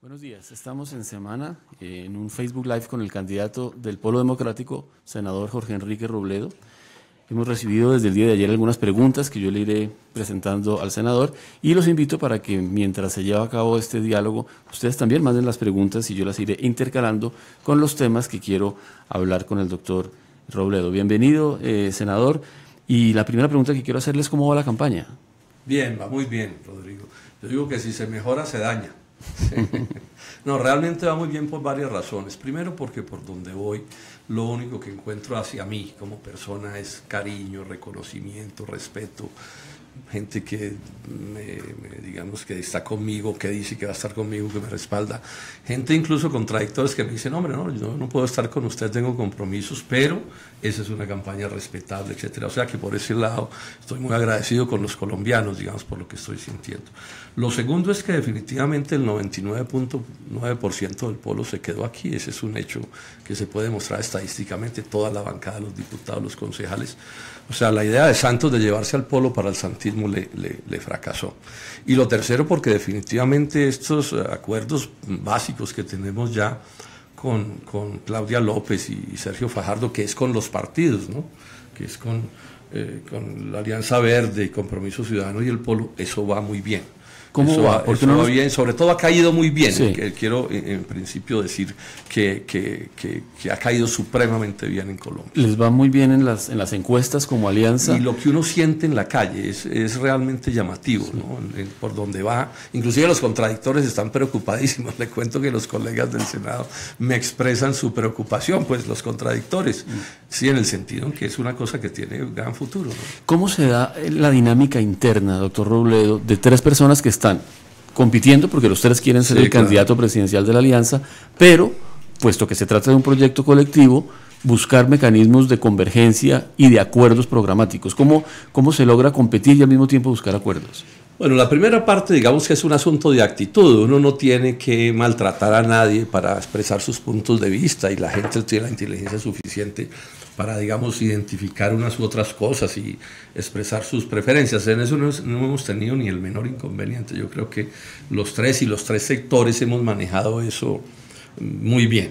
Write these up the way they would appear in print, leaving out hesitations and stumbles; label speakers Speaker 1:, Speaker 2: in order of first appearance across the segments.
Speaker 1: Buenos días, estamos en semana en un Facebook Live con el candidato del Polo Democrático, senador Jorge Enrique Robledo. Hemos recibido desde el día de ayer algunas preguntas que yo le iré presentando al senador y los invito para que mientras se lleva a cabo este diálogo, ustedes también manden las preguntas y yo las iré intercalando con los temas que quiero hablar con el doctor Robledo. Bienvenido, senador. Y la primera pregunta que quiero hacerle es ¿cómo va la campaña?
Speaker 2: Bien, va muy bien, Rodrigo. Yo digo que si se mejora, se daña. No, realmente va muy bien por varias razones. Primero porque por donde voy, lo único que encuentro hacia mí como persona es cariño, reconocimiento, respeto. Gente que digamos que está conmigo, que dice que va a estar conmigo, que me respalda. Gente incluso contradictores que me dicen, hombre, no, yo no puedo estar con usted, tengo compromisos, pero esa es una campaña respetable, etcétera. O sea que por ese lado estoy muy agradecido con los colombianos, digamos, por lo que estoy sintiendo. Lo segundo es que definitivamente el 99.9% del polo se quedó aquí. Ese es un hecho que se puede demostrar estadísticamente, toda la bancada, los diputados, los concejales. O sea, la idea de Santos de llevarse al polo para el santismo le fracasó. Y lo tercero, porque definitivamente estos acuerdos básicos que tenemos ya con Claudia López y Sergio Fajardo, que es con los partidos, ¿no? Que es con la Alianza Verde, Compromiso Ciudadano y el Polo, eso va muy bien.
Speaker 1: ¿Cómo va?
Speaker 2: Eso va bien, sobre todo ha caído muy bien.
Speaker 1: Sí.
Speaker 2: Quiero en principio decir que ha caído supremamente bien en Colombia.
Speaker 1: Les va muy bien en las encuestas como alianza.
Speaker 2: Y lo que uno siente en la calle es realmente llamativo, sí, ¿no? Por donde va, inclusive los contradictores están preocupadísimos. Le cuento que los colegas del Senado me expresan su preocupación, pues los contradictores, sí, en el sentido en que es una cosa que tiene un gran futuro, ¿no?
Speaker 1: ¿Cómo se da la dinámica interna, doctor Robledo, de tres personas que están compitiendo, porque los tres quieren ser el candidato presidencial de la alianza, pero, puesto que se trata de un proyecto colectivo, buscar mecanismos de convergencia y de acuerdos programáticos? ¿Cómo se logra competir y al mismo tiempo buscar acuerdos?
Speaker 2: Bueno, la primera parte, digamos que es un asunto de actitud. Uno no tiene que maltratar a nadie para expresar sus puntos de vista y la gente tiene la inteligencia suficiente para, digamos, identificar unas u otras cosas y expresar sus preferencias. En eso no hemos tenido ni el menor inconveniente. Yo creo que los tres sectores hemos manejado eso muy bien.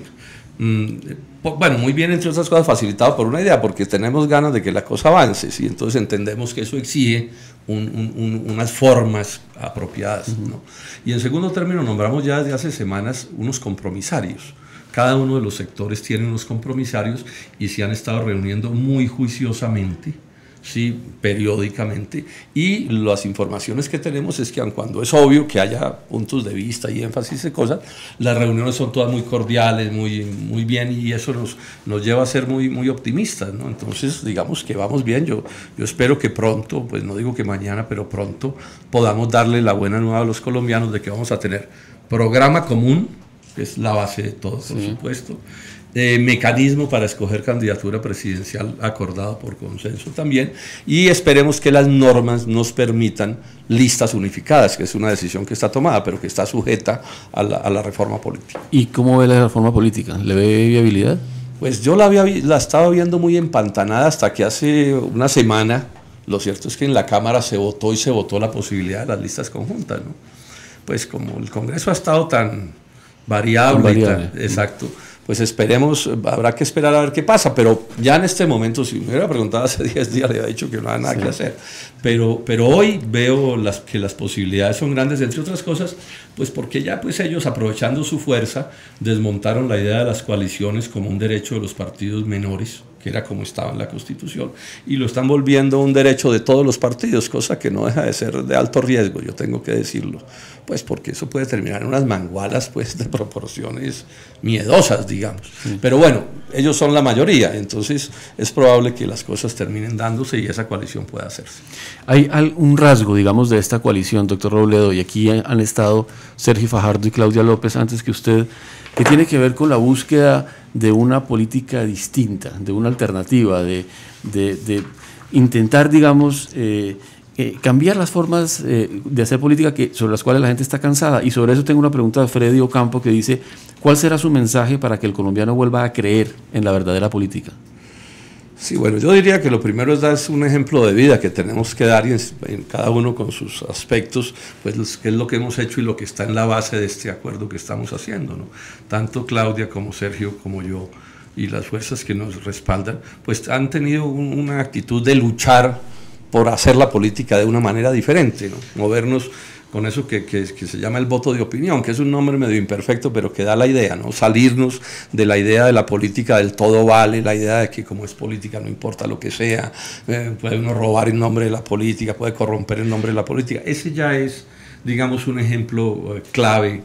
Speaker 2: Bueno, muy bien, entre otras cosas, facilitado por una idea, porque tenemos ganas de que la cosa avance, ¿sí? Entonces entendemos que eso exige unas formas apropiadas, ¿no? Y en segundo término, nombramos ya desde hace semanas unos compromisarios. Cada uno de los sectores tiene unos compromisarios y se han estado reuniendo muy juiciosamente, sí, periódicamente, y las informaciones que tenemos es que aun cuando es obvio que haya puntos de vista y énfasis de cosas, las reuniones son todas muy cordiales, muy bien, y eso nos lleva a ser muy optimistas, ¿no? Entonces, digamos que vamos bien. Yo espero que pronto, pues no digo que mañana, pero pronto podamos darle la buena nueva a los colombianos de que vamos a tener programa común, que es la base de todo, por supuesto, mecanismo para escoger candidatura presidencial acordado por consenso también, y esperemos que las normas nos permitan listas unificadas, que es una decisión que está tomada, pero que está sujeta a la reforma política.
Speaker 1: ¿Y cómo ve la reforma política? ¿Le ve viabilidad?
Speaker 2: Pues yo la estaba viendo muy empantanada hasta que hace una semana. Lo cierto es que en la Cámara se votó la posibilidad de las listas conjuntas, ¿no? Pues como el Congreso ha estado tan variable. Exacto. Pues esperemos, habrá que esperar a ver qué pasa, pero ya en este momento, si me hubiera preguntado hace 10 días, le había dicho que no hay nada que hacer. Pero hoy veo que las posibilidades son grandes, entre otras cosas, pues porque ya pues ellos, aprovechando su fuerza, desmontaron la idea de las coaliciones como un derecho de los partidos menores, que era como estaba en la Constitución, y lo están volviendo un derecho de todos los partidos, cosa que no deja de ser de alto riesgo, yo tengo que decirlo, pues porque eso puede terminar en unas mangualas pues de proporciones miedosas, digamos. Pero bueno, ellos son la mayoría, entonces es probable que las cosas terminen dándose y esa coalición pueda hacerse.
Speaker 1: Hay un rasgo, digamos, de esta coalición, doctor Robledo, y aquí han estado Sergio Fajardo y Claudia López antes que usted, que tiene que ver con la búsqueda de una política distinta, de una alternativa, de intentar, digamos, cambiar las formas de hacer política sobre las cuales la gente está cansada. Y sobre eso tengo una pregunta de Freddy Ocampo que dice, ¿cuál será su mensaje para que el colombiano vuelva a creer en la verdadera política?
Speaker 2: Sí, bueno, yo diría que lo primero es dar un ejemplo de vida que tenemos que dar en cada uno con sus aspectos, pues qué es lo que hemos hecho y lo que está en la base de este acuerdo que estamos haciendo, ¿no? Tanto Claudia como Sergio como yo y las fuerzas que nos respaldan, pues han tenido una actitud de luchar por hacer la política de una manera diferente, ¿no? Movernos con eso que se llama el voto de opinión, que es un nombre medio imperfecto, pero que da la idea, ¿no? Salirnos de la idea de la política del todo vale, la idea de que como es política no importa lo que sea, puede uno robar en nombre de la política, puede corromper en nombre de la política. Ese ya es, digamos, un ejemplo clave,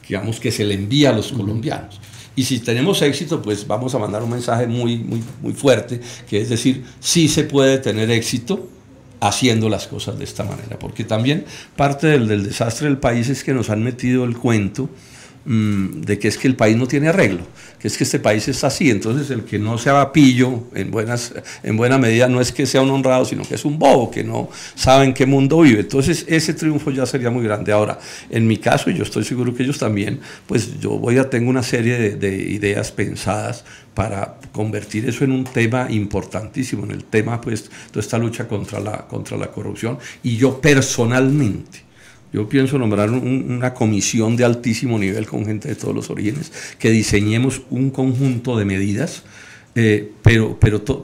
Speaker 2: digamos, que se le envía a los colombianos. Y si tenemos éxito, pues vamos a mandar un mensaje muy fuerte, que es decir, sí se puede tener éxito haciendo las cosas de esta manera, porque también parte del desastre del país es que nos han metido el cuento de que es que el país no tiene arreglo, que es que este país está así, entonces el que no sea pillo en buena medida no es que sea un honrado, sino que es un bobo, que no sabe en qué mundo vive. Entonces ese triunfo ya sería muy grande. Ahora, en mi caso, y yo estoy seguro que ellos también, pues yo tengo una serie de ideas pensadas para convertir eso en un tema importantísimo, en el tema, pues, toda esta lucha contra la corrupción. Y yo personalmente, yo pienso nombrar una comisión de altísimo nivel con gente de todos los orígenes, que diseñemos un conjunto de medidas, pero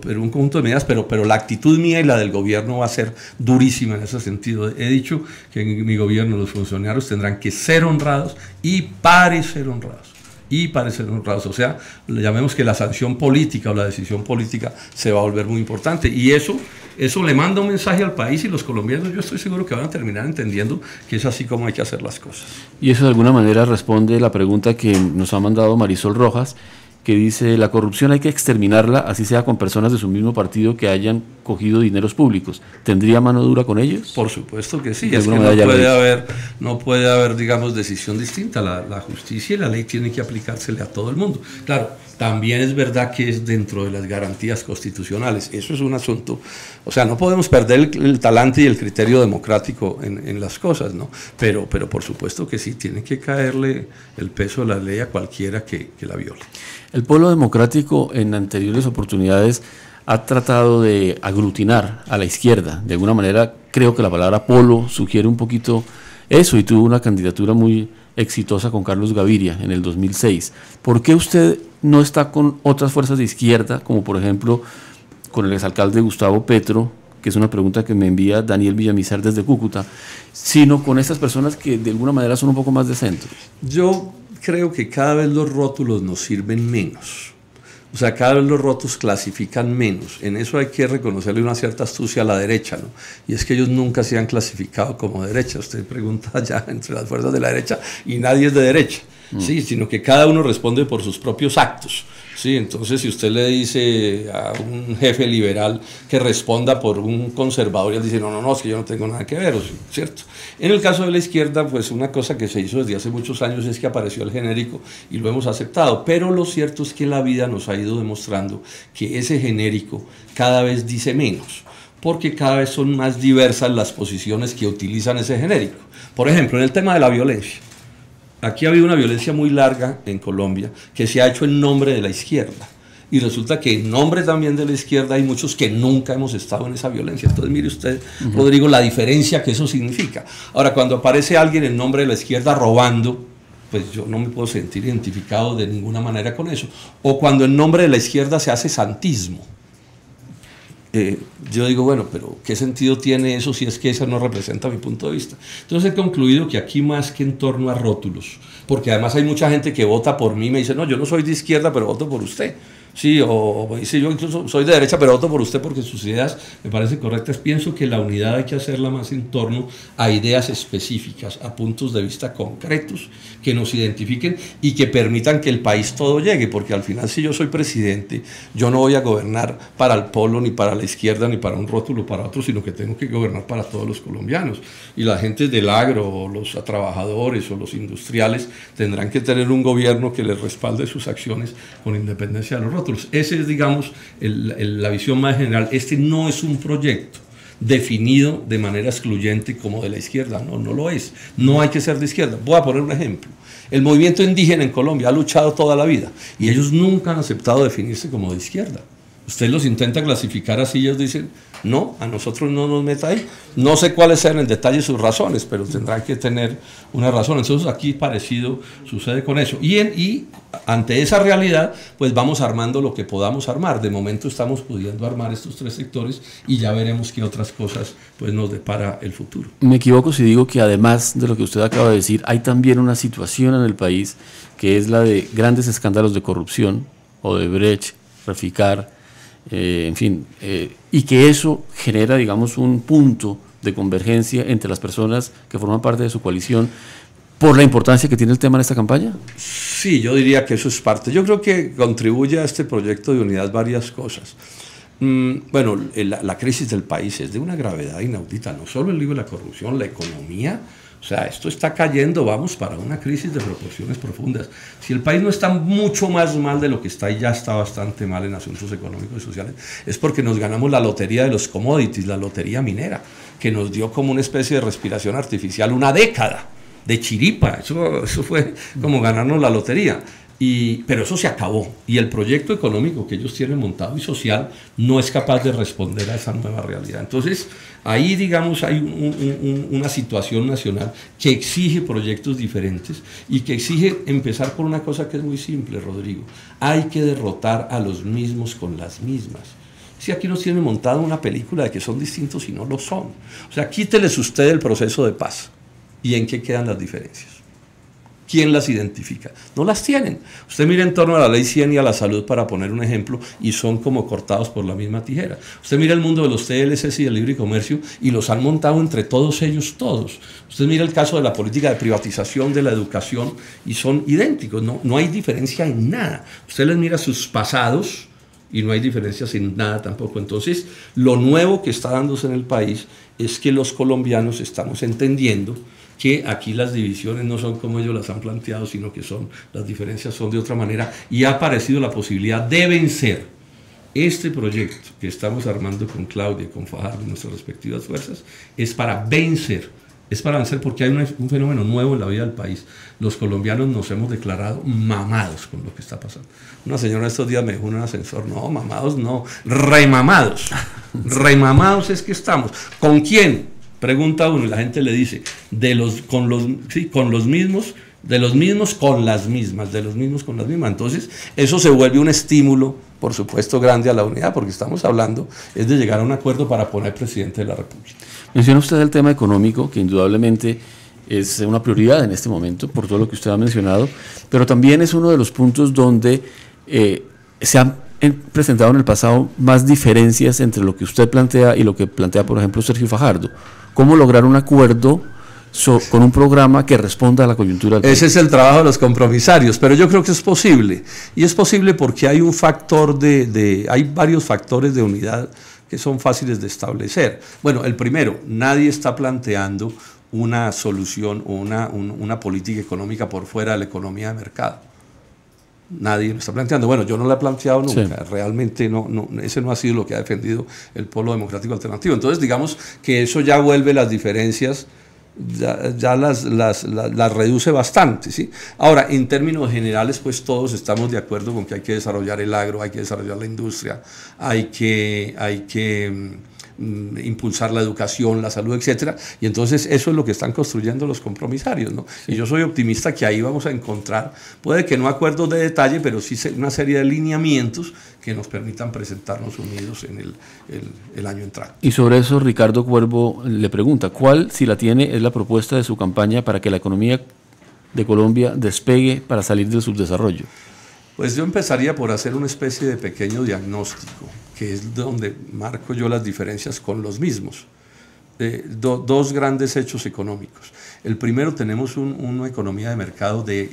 Speaker 2: un conjunto de medidas, pero la actitud mía y la del gobierno va a ser durísima en ese sentido. He dicho que en mi gobierno los funcionarios tendrán que ser honrados y parecer honrados. O sea, llamemos que la sanción política o la decisión política se va a volver muy importante, y eso le manda un mensaje al país, y los colombianos, yo estoy seguro que van a terminar entendiendo que es así como hay que hacer las cosas.
Speaker 1: Y eso de alguna manera responde la pregunta que nos ha mandado Marisol Rojas, que dice: la corrupción hay que exterminarla, así sea con personas de su mismo partido que hayan cogido dineros públicos. ¿Tendría mano dura con ellos?
Speaker 2: Por supuesto que sí, es que no puede haber, digamos, decisión distinta. La justicia y la ley tienen que aplicársele a todo el mundo. Claro, también es verdad que es dentro de las garantías constitucionales. Eso es un asunto, o sea, no podemos perder el talante y el criterio democrático en las cosas, ¿no? Pero por supuesto que sí, tiene que caerle el peso de la ley a cualquiera que la viole.
Speaker 1: El Polo Democrático en anteriores oportunidades ha tratado de aglutinar a la izquierda. De alguna manera, creo que la palabra polo sugiere un poquito eso, y tuvo una candidatura muy exitosa con Carlos Gaviria en el 2006. ¿Por qué usted no está con otras fuerzas de izquierda, como por ejemplo con el exalcalde Gustavo Petro, que es una pregunta que me envía Daniel Villamizar desde Cúcuta, sino con estas personas que de alguna manera son un poco más de centro?
Speaker 2: Yo creo que cada vez los rótulos nos sirven menos. O sea, cada vez los rótulos clasifican menos. En eso hay que reconocerle una cierta astucia a la derecha, ¿no? Y es que ellos nunca se han clasificado como derecha. Usted pregunta ya entre las fuerzas de la derecha y nadie es de derecha, ¿sí? Sino que cada uno responde por sus propios actos. Sí, entonces si usted le dice a un jefe liberal que responda por un conservador, y él dice, no, es que yo no tengo nada que ver, ¿cierto? En el caso de la izquierda, pues una cosa que se hizo desde hace muchos años es que apareció el genérico y lo hemos aceptado, pero lo cierto es que la vida nos ha ido demostrando que ese genérico cada vez dice menos, porque cada vez son más diversas las posiciones que utilizan ese genérico. Por ejemplo, en el tema de la violencia. Aquí ha habido una violencia muy larga en Colombia que se ha hecho en nombre de la izquierda. Y resulta que en nombre también de la izquierda hay muchos que nunca hemos estado en esa violencia. Entonces mire usted, Rodrigo, la diferencia que eso significa. Ahora, cuando aparece alguien en nombre de la izquierda robando, pues yo no me puedo sentir identificado de ninguna manera con eso. O cuando en nombre de la izquierda se hace santismo. Yo digo, bueno, pero ¿qué sentido tiene eso si es que eso no representa mi punto de vista? Entonces he concluido que aquí más que en torno a rótulos, porque además hay mucha gente que vota por mí y me dice, no, yo no soy de izquierda, pero voto por usted. Sí, o dice, yo incluso soy de derecha, pero voto por usted porque sus ideas me parecen correctas. Pienso que la unidad hay que hacerla más en torno a ideas específicas, a puntos de vista concretos que nos identifiquen y que permitan que el país todo llegue, porque al final, si yo soy presidente, yo no voy a gobernar para el polo, ni para la izquierda, ni para un rótulo para otro, sino que tengo que gobernar para todos los colombianos. Y la gente del agro, o los trabajadores, o los industriales, tendrán que tener un gobierno que les respalde sus acciones con independencia de los rótulos. Esa es, digamos, la visión más general. Este no es un proyecto definido de manera excluyente como de la izquierda, no lo es. No hay que ser de izquierda. Voy a poner un ejemplo. El movimiento indígena en Colombia ha luchado toda la vida y ellos nunca han aceptado definirse como de izquierda. Usted los intenta clasificar así y ellos dicen, no, a nosotros no nos meta ahí. No sé cuáles sean en detalle sus razones, pero tendrán que tener una razón. Entonces aquí parecido sucede con eso. Y ante esa realidad, pues vamos armando lo que podamos armar. De momento estamos pudiendo armar estos 3 sectores y ya veremos qué otras cosas pues, nos depara el futuro.
Speaker 1: Me equivoco si digo que además de lo que usted acaba de decir, hay también una situación en el país que es la de grandes escándalos de corrupción, Odebrecht, Reficar, en fin, y que eso genera, digamos, un punto de convergencia entre las personas que forman parte de su coalición por la importancia que tiene el tema en esta campaña.
Speaker 2: Sí, yo diría que eso es parte. Yo creo que contribuye a este proyecto de unidad varias cosas. Bueno, la crisis del país es de una gravedad inaudita, no solo el lío de la corrupción, la economía. O sea, esto está cayendo, vamos para una crisis de proporciones profundas. Si el país no está mucho más mal de lo que está y ya está bastante mal en asuntos económicos y sociales, es porque nos ganamos la lotería de los commodities, la lotería minera, que nos dio como una especie de respiración artificial una década de chiripa. Eso fue como ganarnos la lotería. Pero eso se acabó y el proyecto económico que ellos tienen montado y social no es capaz de responder a esa nueva realidad. Entonces, ahí digamos hay una situación nacional que exige proyectos diferentes y que exige empezar por una cosa que es muy simple, Rodrigo. Hay que derrotar a los mismos con las mismas. Si aquí nos tienen montado una película de que son distintos y no lo son. O sea, quíteles usted el proceso de paz. ¿Y en qué quedan las diferencias? ¿Quién las identifica? No las tienen. Usted mira en torno a la ley 100 y a la salud, para poner un ejemplo, y son como cortados por la misma tijera. Usted mira el mundo de los TLCs y del libre comercio y los han montado entre todos ellos todos. Usted mira el caso de la política de privatización de la educación y son idénticos. No hay diferencia en nada. Usted les mira sus pasados y no hay diferencias en nada tampoco. Entonces, lo nuevo que está dándose en el país es que los colombianos estamos entendiendo que aquí las divisiones no son como ellos las han planteado, sino que las diferencias son de otra manera, y ha aparecido la posibilidad de vencer. Este proyecto que estamos armando con Claudia, con Fajardo y nuestras respectivas fuerzas, es para vencer porque hay un fenómeno nuevo en la vida del país. Los colombianos nos hemos declarado mamados con lo que está pasando. Una señora estos días me dijo en un ascensor, no, mamados no, remamados. Remamados es que estamos. ¿Con quién? Pregunta uno y la gente le dice, con los mismos, de los mismos con las mismas, de los mismos con las mismas. Entonces, eso se vuelve un estímulo, por supuesto, grande a la unidad, porque estamos hablando es de llegar a un acuerdo para poner presidente de la República.
Speaker 1: Menciona usted el tema económico, que indudablemente es una prioridad en este momento, por todo lo que usted ha mencionado, pero también es uno de los puntos donde se han presentado en el pasado más diferencias entre lo que usted plantea y lo que plantea, por ejemplo, Sergio Fajardo. ¿Cómo lograr un acuerdo con un programa que responda a la coyuntura del país?
Speaker 2: Ese es el trabajo de los compromisarios, pero yo creo que es posible. Y es posible porque hay un factor hay varios factores de unidad que son fáciles de establecer. Bueno, el primero, nadie está planteando una solución o una política económica por fuera de la economía de mercado. Nadie lo está planteando. Bueno, yo no lo he planteado nunca. Sí. Realmente ese no ha sido lo que ha defendido el Polo Democrático Alternativo. Entonces, digamos que eso ya vuelve las diferencias, ya las reduce bastante, ¿sí? Ahora, en términos generales, pues todos estamos de acuerdo con que hay que desarrollar el agro, hay que desarrollar la industria, hay que impulsar la educación, la salud, etcétera, y entonces eso es lo que están construyendo los compromisarios, ¿no? Sí. Y yo soy optimista que ahí vamos a encontrar, puede que no acuerdos de detalle, pero sí una serie de lineamientos que nos permitan presentarnos unidos en el año entrante.
Speaker 1: Y sobre eso, Ricardo Cuervo le pregunta, ¿cuál, si la tiene, es la propuesta de su campaña para que la economía de Colombia despegue para salir del subdesarrollo?
Speaker 2: Pues yo empezaría por hacer una especie de pequeño diagnóstico, que es donde marco yo las diferencias con los mismos. Dos grandes hechos económicos. El primero, tenemos una economía de mercado de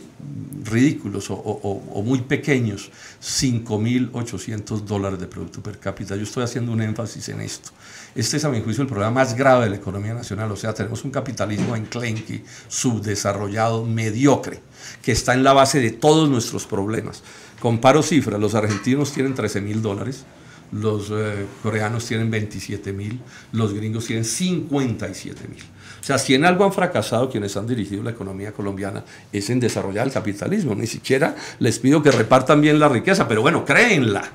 Speaker 2: ridículos o muy pequeños, $5.800 de producto per cápita. Yo estoy haciendo un énfasis en esto. Este es, a mi juicio, el problema más grave de la economía nacional. O sea, tenemos un capitalismo enclenque, subdesarrollado, mediocre, que está en la base de todos nuestros problemas. Comparo cifras, los argentinos tienen $13.000, los coreanos tienen 27.000, los gringos tienen 57.000. O sea, si en algo han fracasado quienes han dirigido la economía colombiana es en desarrollar el capitalismo. Ni siquiera les pido que repartan bien la riqueza, pero bueno, créenla.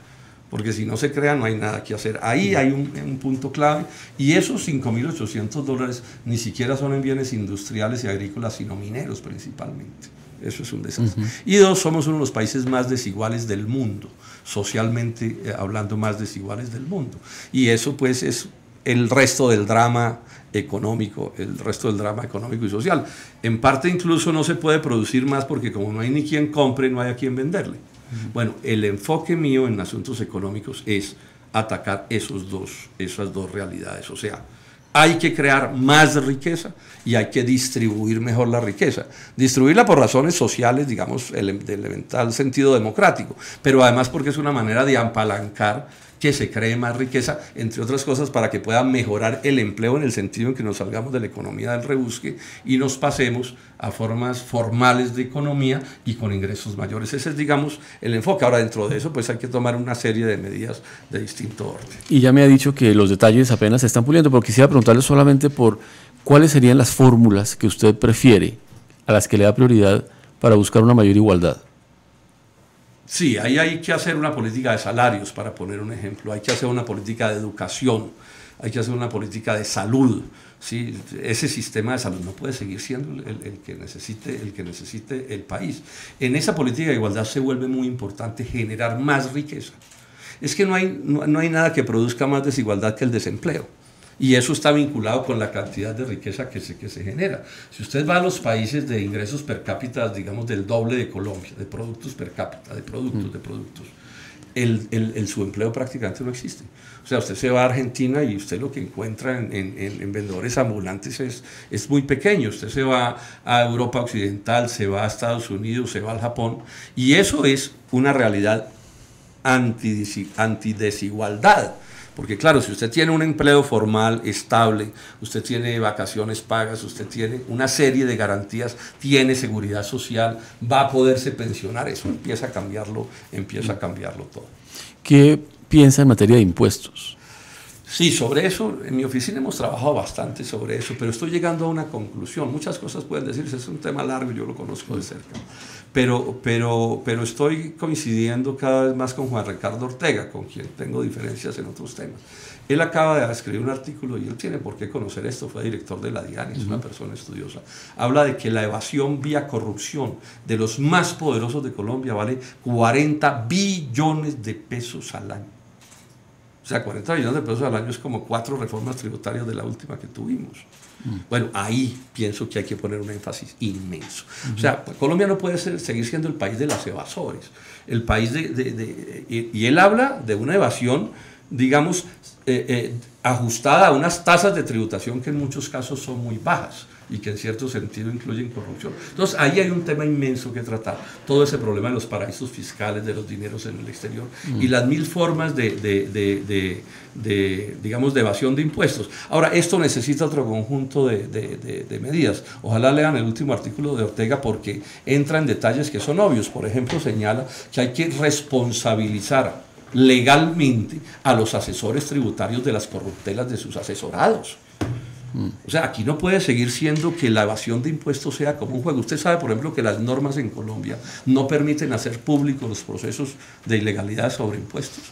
Speaker 2: porque si no se crea no hay nada que hacer. Ahí hay un punto clave, y esos $5.800 ni siquiera son en bienes industriales y agrícolas, sino mineros principalmente. Eso es un desastre. Y dos, somos uno de los países más desiguales del mundo, socialmente hablando, más desiguales del mundo. Y eso pues es el resto del drama económico, y social. En parte incluso no se puede producir más porque como no hay ni quien compre, no hay a quien venderle. Bueno, el enfoque mío en asuntos económicos es atacar esas dos realidades. O sea, hay que crear más riqueza y hay que distribuir mejor la riqueza. Distribuirla por razones sociales, digamos, de elemental sentido democrático, pero además porque es una manera de apalancar que se cree más riqueza, entre otras cosas, para que pueda mejorar el empleo en el sentido en que nos salgamos de la economía del rebusque y nos pasemos a formas formales de economía y con ingresos mayores. Ese es, digamos, el enfoque. Ahora, dentro de eso, pues hay que tomar una serie de medidas de distinto orden.
Speaker 1: Y ya me ha dicho que los detalles apenas se están puliendo, pero quisiera preguntarle solamente por cuáles serían las fórmulas que usted prefiere, a las que le da prioridad para buscar una mayor igualdad.
Speaker 2: Sí, ahí hay que hacer una política de salarios, para poner un ejemplo. Hay que hacer una política de educación, hay que hacer una política de salud. ¿Sí? Ese sistema de salud no puede seguir siendo el que necesite el país. En esa política de igualdad se vuelve muy importante generar más riqueza. Es que no hay nada que produzca más desigualdad que el desempleo. Y eso está vinculado con la cantidad de riqueza que se genera. Si usted va a los países de ingresos per cápita, digamos del doble de Colombia, de productos per cápita, de productos, el subempleo prácticamente no existe. O sea, usted se va a Argentina y usted lo que encuentra en vendedores ambulantes es muy pequeño. Usted se va a Europa Occidental, se va a Estados Unidos, se va al Japón, y eso es una realidad antidesigualdad. Porque claro, si usted tiene un empleo formal, estable, usted tiene vacaciones pagas, usted tiene una serie de garantías, tiene seguridad social, va a poderse pensionar, eso empieza a cambiarlo todo.
Speaker 1: ¿Qué piensa en materia de impuestos?
Speaker 2: Sí, sobre eso, en mi oficina hemos trabajado bastante sobre eso, pero estoy llegando a una conclusión. Muchas cosas pueden decirse, es un tema largo, yo lo conozco de cerca. Pero estoy coincidiendo cada vez más con Juan Ricardo Ortega, con quien tengo diferencias en otros temas. Él acaba de escribir un artículo, y él tiene por qué conocer esto, fue director de la DIAN, es una persona estudiosa. Habla de que la evasión vía corrupción de los más poderosos de Colombia vale 40 billones de pesos al año. O sea, 40 billones de pesos al año es como 4 reformas tributarias de la última que tuvimos. Bueno, ahí pienso que hay que poner un énfasis inmenso. O sea, Colombia no puede seguir siendo el país de los evasores. El país y él habla de una evasión, digamos, ajustada a unas tasas de tributación que en muchos casos son muy bajas y que en cierto sentido incluyen corrupción. Entonces ahí hay un tema inmenso que tratar, todo ese problema de los paraísos fiscales, de los dineros en el exterior y las mil formas digamos, de evasión de impuestos. Ahora, esto necesita otro conjunto de medidas. Ojalá lean el último artículo de Ortega, porque entra en detalles que son obvios. Por ejemplo, señala que hay que responsabilizar legalmente a los asesores tributarios de las corruptelas de sus asesorados. O sea, aquí no puede seguir siendo que la evasión de impuestos sea como un juego. Usted sabe, por ejemplo, que las normas en Colombia no permiten hacer públicos los procesos de ilegalidad sobre impuestos.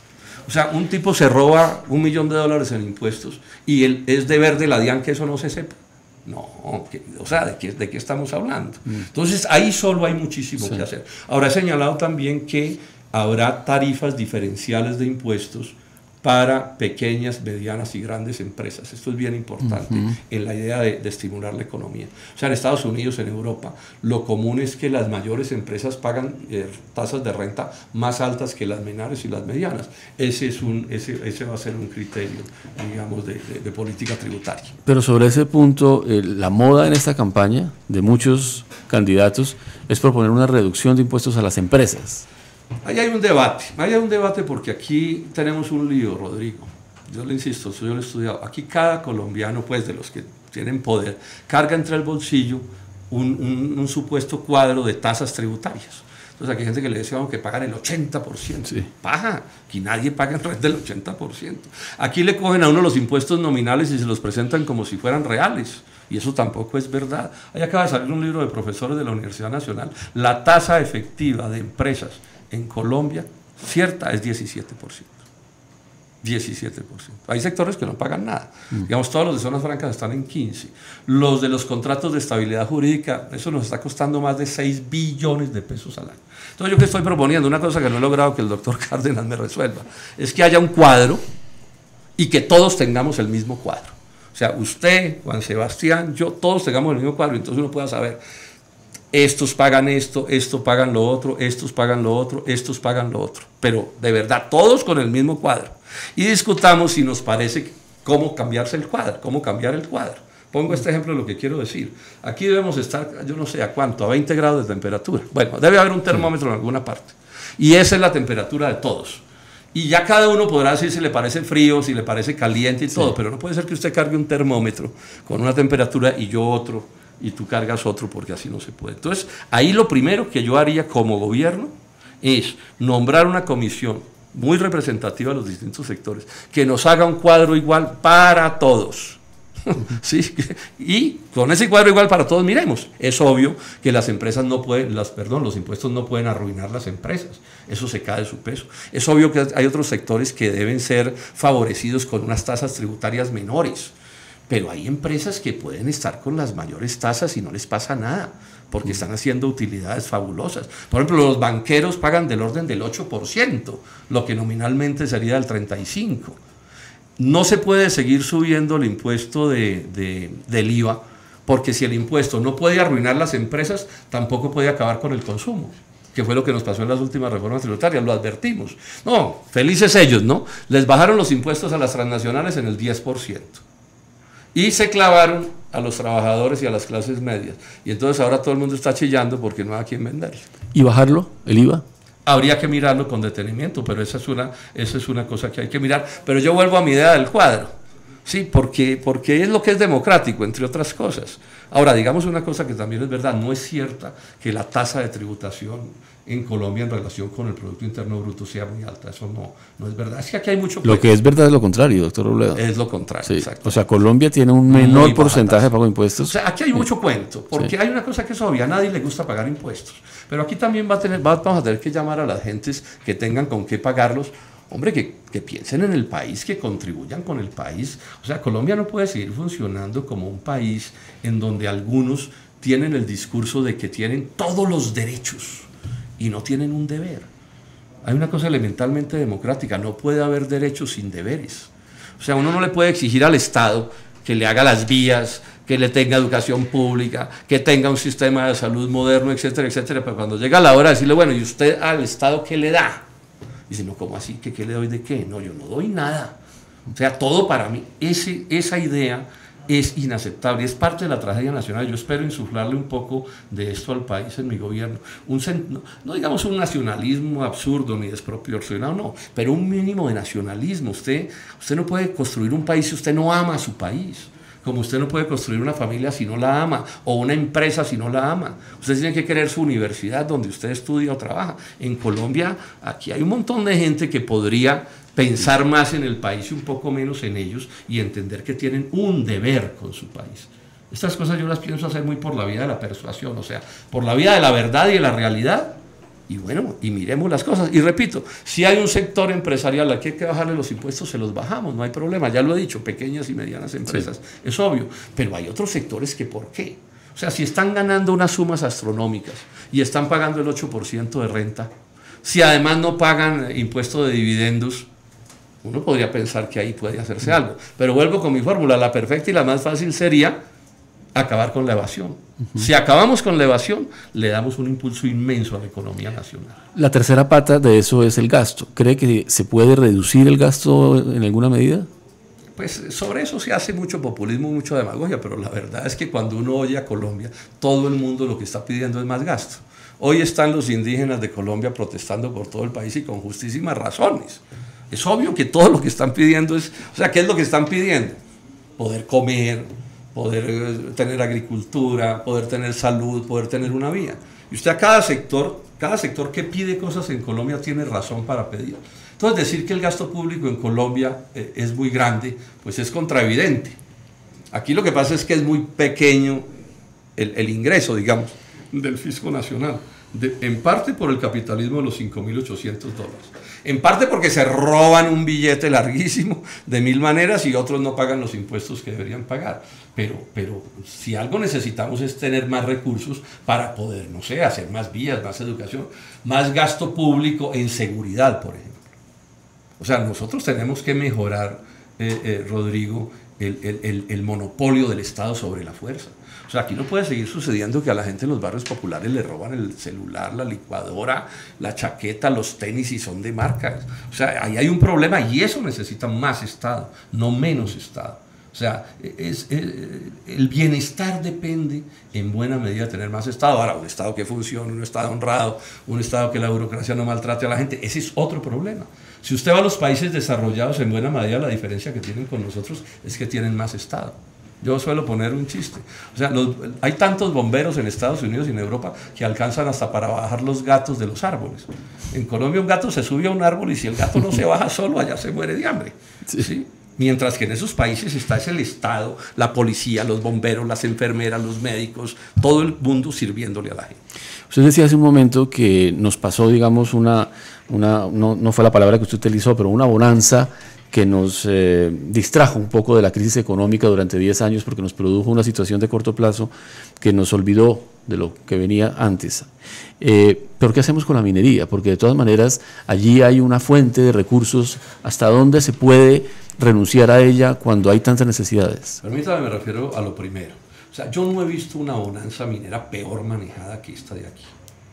Speaker 2: O sea, un tipo se roba $1 millón en impuestos y es deber de la DIAN que eso no se sepa. No, o sea, ¿de qué estamos hablando? Entonces, ahí solo hay muchísimo que hacer. Ahora, he señalado también que habrá tarifas diferenciales de impuestos para pequeñas, medianas y grandes empresas. Esto es bien importante en la idea de estimular la economía. O sea, en Estados Unidos, en Europa, lo común es que las mayores empresas pagan tasas de renta más altas que las menores y las medianas. Ese va a ser un criterio, digamos, de política tributaria.
Speaker 1: Pero sobre ese punto, la moda en esta campaña de muchos candidatos es proponer una reducción de impuestos a las empresas.
Speaker 2: Ahí hay un debate porque aquí tenemos un lío, Rodrigo. Yo le insisto, yo lo he estudiado. Aquí cada colombiano, pues de los que tienen poder, carga entre el bolsillo un supuesto cuadro de tasas tributarias. Entonces aquí hay gente que le dice que pagan el 80%. Sí. Paja, aquí nadie paga en red del 80%. Aquí le cogen a uno los impuestos nominales y se los presentan como si fueran reales. Y eso tampoco es verdad. Ahí acaba de salir un libro de profesores de la Universidad Nacional. La tasa efectiva de empresas en Colombia, cierta, es 17%. 17%. Hay sectores que no pagan nada. Digamos, todos los de zonas francas están en 15%. Los de los contratos de estabilidad jurídica, eso nos está costando más de 6 billones de pesos al año. Entonces, yo que estoy proponiendo, una cosa que no he logrado que el doctor Cárdenas me resuelva, es que haya un cuadro y que todos tengamos el mismo cuadro. O sea, usted, Juan Sebastián, yo, todos tengamos el mismo cuadro, entonces uno pueda saber, estos pagan esto, estos pagan lo otro, estos pagan lo otro, estos pagan lo otro. Pero de verdad, todos con el mismo cuadro. Y discutamos si nos parece cómo cambiarse el cuadro, cómo cambiar el cuadro. Pongo este ejemplo de lo que quiero decir. Aquí debemos estar, yo no sé a cuánto, a 20 grados de temperatura. Bueno, debe haber un termómetro en alguna parte. Y esa es la temperatura de todos. Y ya cada uno podrá decir si le parece frío, si le parece caliente y todo, pero no puede ser que usted cargue un termómetro con una temperatura y yo otro, y tú cargas otro, porque así no se puede. Entonces, ahí lo primero que yo haría como gobierno es nombrar una comisión muy representativa de los distintos sectores, que nos haga un cuadro igual para todos. ¿Sí? Y con ese cuadro igual para todos, miremos, es obvio que las empresas no pueden, los impuestos no pueden arruinar las empresas, eso se cae de su peso. Es obvio que hay otros sectores que deben ser favorecidos con unas tasas tributarias menores, pero hay empresas que pueden estar con las mayores tasas y no les pasa nada, porque están haciendo utilidades fabulosas. Por ejemplo, los banqueros pagan del orden del 8%, lo que nominalmente sería del 35%. No se puede seguir subiendo el impuesto del IVA, porque si el impuesto no puede arruinar las empresas, tampoco puede acabar con el consumo, que fue lo que nos pasó en las últimas reformas tributarias, lo advertimos. No, felices ellos, ¿no? Les bajaron los impuestos a las transnacionales en el 10%. Y se clavaron a los trabajadores y a las clases medias. Y entonces ahora todo el mundo está chillando porque no hay a quién venderle.
Speaker 1: ¿Y bajarlo, el IVA?
Speaker 2: Habría que mirarlo con detenimiento, pero esa es una cosa que hay que mirar. Pero yo vuelvo a mi idea del cuadro, ¿sí? Porque es lo que es democrático, entre otras cosas. Ahora, digamos una cosa que también es verdad, no es cierta que la tasa de tributación en Colombia en relación con el Producto Interno Bruto sea muy alta. Eso no es verdad. Es que aquí hay mucho...
Speaker 1: Lo que es verdad es lo contrario, doctor Robledo.
Speaker 2: Es lo contrario,
Speaker 1: sí.
Speaker 2: Exacto.
Speaker 1: O sea, Colombia tiene un menor porcentaje de pago de impuestos.
Speaker 2: O sea, aquí hay mucho cuento, porque hay una cosa que es obvia, a nadie le gusta pagar impuestos. Pero aquí también vamos a tener que llamar a las gentes que tengan con qué pagarlos. Hombre, que piensen en el país, que contribuyan con el país. O sea, Colombia no puede seguir funcionando como un país en donde algunos tienen el discurso de que tienen todos los derechos y no tienen un deber. Hay una cosa elementalmente democrática, no puede haber derechos sin deberes. O sea, uno no le puede exigir al Estado que le haga las vías, que le tenga educación pública, que tenga un sistema de salud moderno, etcétera, etcétera, pero cuando llega la hora de decirle, bueno, ¿y usted al Estado qué le da? Dice, no, ¿cómo así? ¿Qué le doy de qué? No, yo no doy nada. O sea, todo para mí, esa idea es inaceptable, es parte de la tragedia nacional. Yo espero insuflarle un poco de esto al país en mi gobierno. No digamos un nacionalismo absurdo ni desproporcionado, no, pero un mínimo de nacionalismo. Usted no puede construir un país si usted no ama a su país. Como usted no puede construir una familia si no la ama, o una empresa si no la ama. Usted tiene que querer su universidad donde usted estudia o trabaja. En Colombia, aquí hay un montón de gente que podría pensar más en el país y un poco menos en ellos y entender que tienen un deber con su país. Estas cosas yo las pienso hacer muy por la vía de la persuasión, o sea, por la vía de la verdad y de la realidad. Y bueno, y miremos las cosas. Y repito, si hay un sector empresarial al que hay que bajarle los impuestos, se los bajamos, no hay problema. Ya lo he dicho, pequeñas y medianas empresas, sí, es obvio. Pero hay otros sectores que ¿por qué? O sea, si están ganando unas sumas astronómicas y están pagando el 8% de renta, si además no pagan impuesto de dividendos, uno podría pensar que ahí puede hacerse algo. Pero vuelvo con mi fórmula, la perfecta y la más fácil sería acabar con la evasión. Si acabamos con la evasión, le damos un impulso inmenso a la economía nacional.
Speaker 1: La tercera pata de eso es el gasto. ¿Cree que se puede reducir el gasto en alguna medida?
Speaker 2: Pues sobre eso se hace mucho populismo, mucha demagogia, pero la verdad es que cuando uno oye a Colombia, todo el mundo lo que está pidiendo es más gasto. Hoy están los indígenas de Colombia protestando por todo el país y con justísimas razones. Es obvio que todo lo que están pidiendo es... O sea, ¿qué es lo que están pidiendo? Poder comer, poder tener agricultura, poder tener salud, poder tener una vía. Y usted a cada sector que pide cosas en Colombia tiene razón para pedir. Entonces decir que el gasto público en Colombia es muy grande, pues es contraevidente. Aquí lo que pasa es que es muy pequeño el ingreso, digamos. del fisco nacional, en parte por el capitalismo de los $5.800, en parte porque se roban un billete larguísimo de 1000 maneras y otros no pagan los impuestos que deberían pagar. Pero si algo necesitamos es tener más recursos para poder, no sé, hacer más vías, más educación, más gasto público en seguridad, por ejemplo. O sea, nosotros tenemos que mejorar, Rodrigo, el monopolio del Estado sobre la fuerza. O sea, aquí no puede seguir sucediendo que a la gente en los barrios populares le roban el celular, la licuadora, la chaqueta, los tenis y son de marca. O sea, ahí hay un problema y eso necesita más Estado, no menos Estado. O sea, el bienestar depende en buena medida de tener más Estado. Ahora, un Estado que funcione, un Estado honrado, un Estado que la burocracia no maltrate a la gente, ese es otro problema. Si usted va a los países desarrollados, en buena medida la diferencia que tienen con nosotros es que tienen más Estado. Yo suelo poner un chiste. O sea, hay tantos bomberos en Estados Unidos y en Europa que alcanzan hasta para bajar los gatos de los árboles. En Colombia un gato se sube a un árbol y si el gato no se baja solo, allá se muere de hambre. ¿Sí? Mientras que en esos países está el Estado, la policía, los bomberos, las enfermeras, los médicos, todo el mundo sirviéndole a la gente.
Speaker 1: Usted decía hace un momento que nos pasó, digamos, no fue la palabra que usted utilizó, pero una bonanza que nos distrajo un poco de la crisis económica durante 10 años porque nos produjo una situación de corto plazo que nos olvidó de lo que venía antes. ¿Pero qué hacemos con la minería? Porque de todas maneras allí hay una fuente de recursos. ¿Hasta dónde se puede renunciar a ella cuando hay tantas necesidades?
Speaker 2: Permítame, me refiero a lo primero. O sea, yo no he visto una bonanza minera peor manejada que esta de aquí.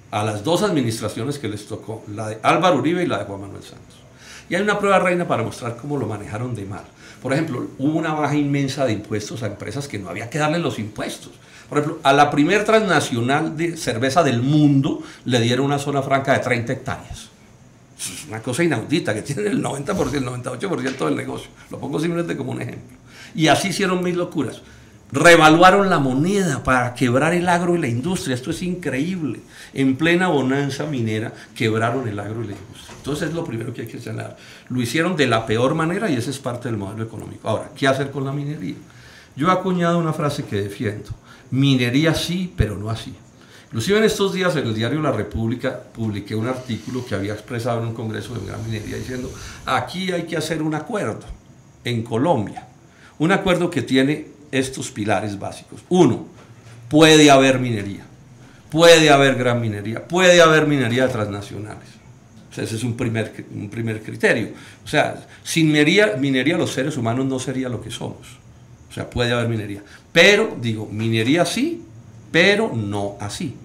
Speaker 2: A las dos administraciones que les tocó, la de Álvaro Uribe y la de Juan Manuel Santos. Y hay una prueba reina para mostrar cómo lo manejaron de mal. Por ejemplo, hubo una baja inmensa de impuestos a empresas que no había que darle los impuestos. Por ejemplo, a la primer transnacional de cerveza del mundo le dieron una zona franca de 30 hectáreas. Eso es una cosa inaudita, que tiene el 90%, el 98% del negocio. Lo pongo simplemente como un ejemplo. Y así hicieron mil locuras. Revaluaron la moneda para quebrar el agro y la industria. Esto es increíble. En plena bonanza minera quebraron el agro y la industria. Entonces es lo primero que hay que señalar. Lo hicieron de la peor manera y ese es parte del modelo económico. Ahora, ¿qué hacer con la minería? Yo he acuñado una frase que defiendo. Minería sí, pero no así. Inclusive en estos días en el diario La República publiqué un artículo que había expresado en un congreso de gran minería diciendo aquí hay que hacer un acuerdo en Colombia. Un acuerdo que tiene estos pilares básicos. Uno, puede haber minería, puede haber gran minería, puede haber minería de transnacionales. O sea, ese es un primer criterio. O sea, sin minería los seres humanos no sería lo que somos. O sea, puede haber minería. Pero, digo, minería sí, pero no así.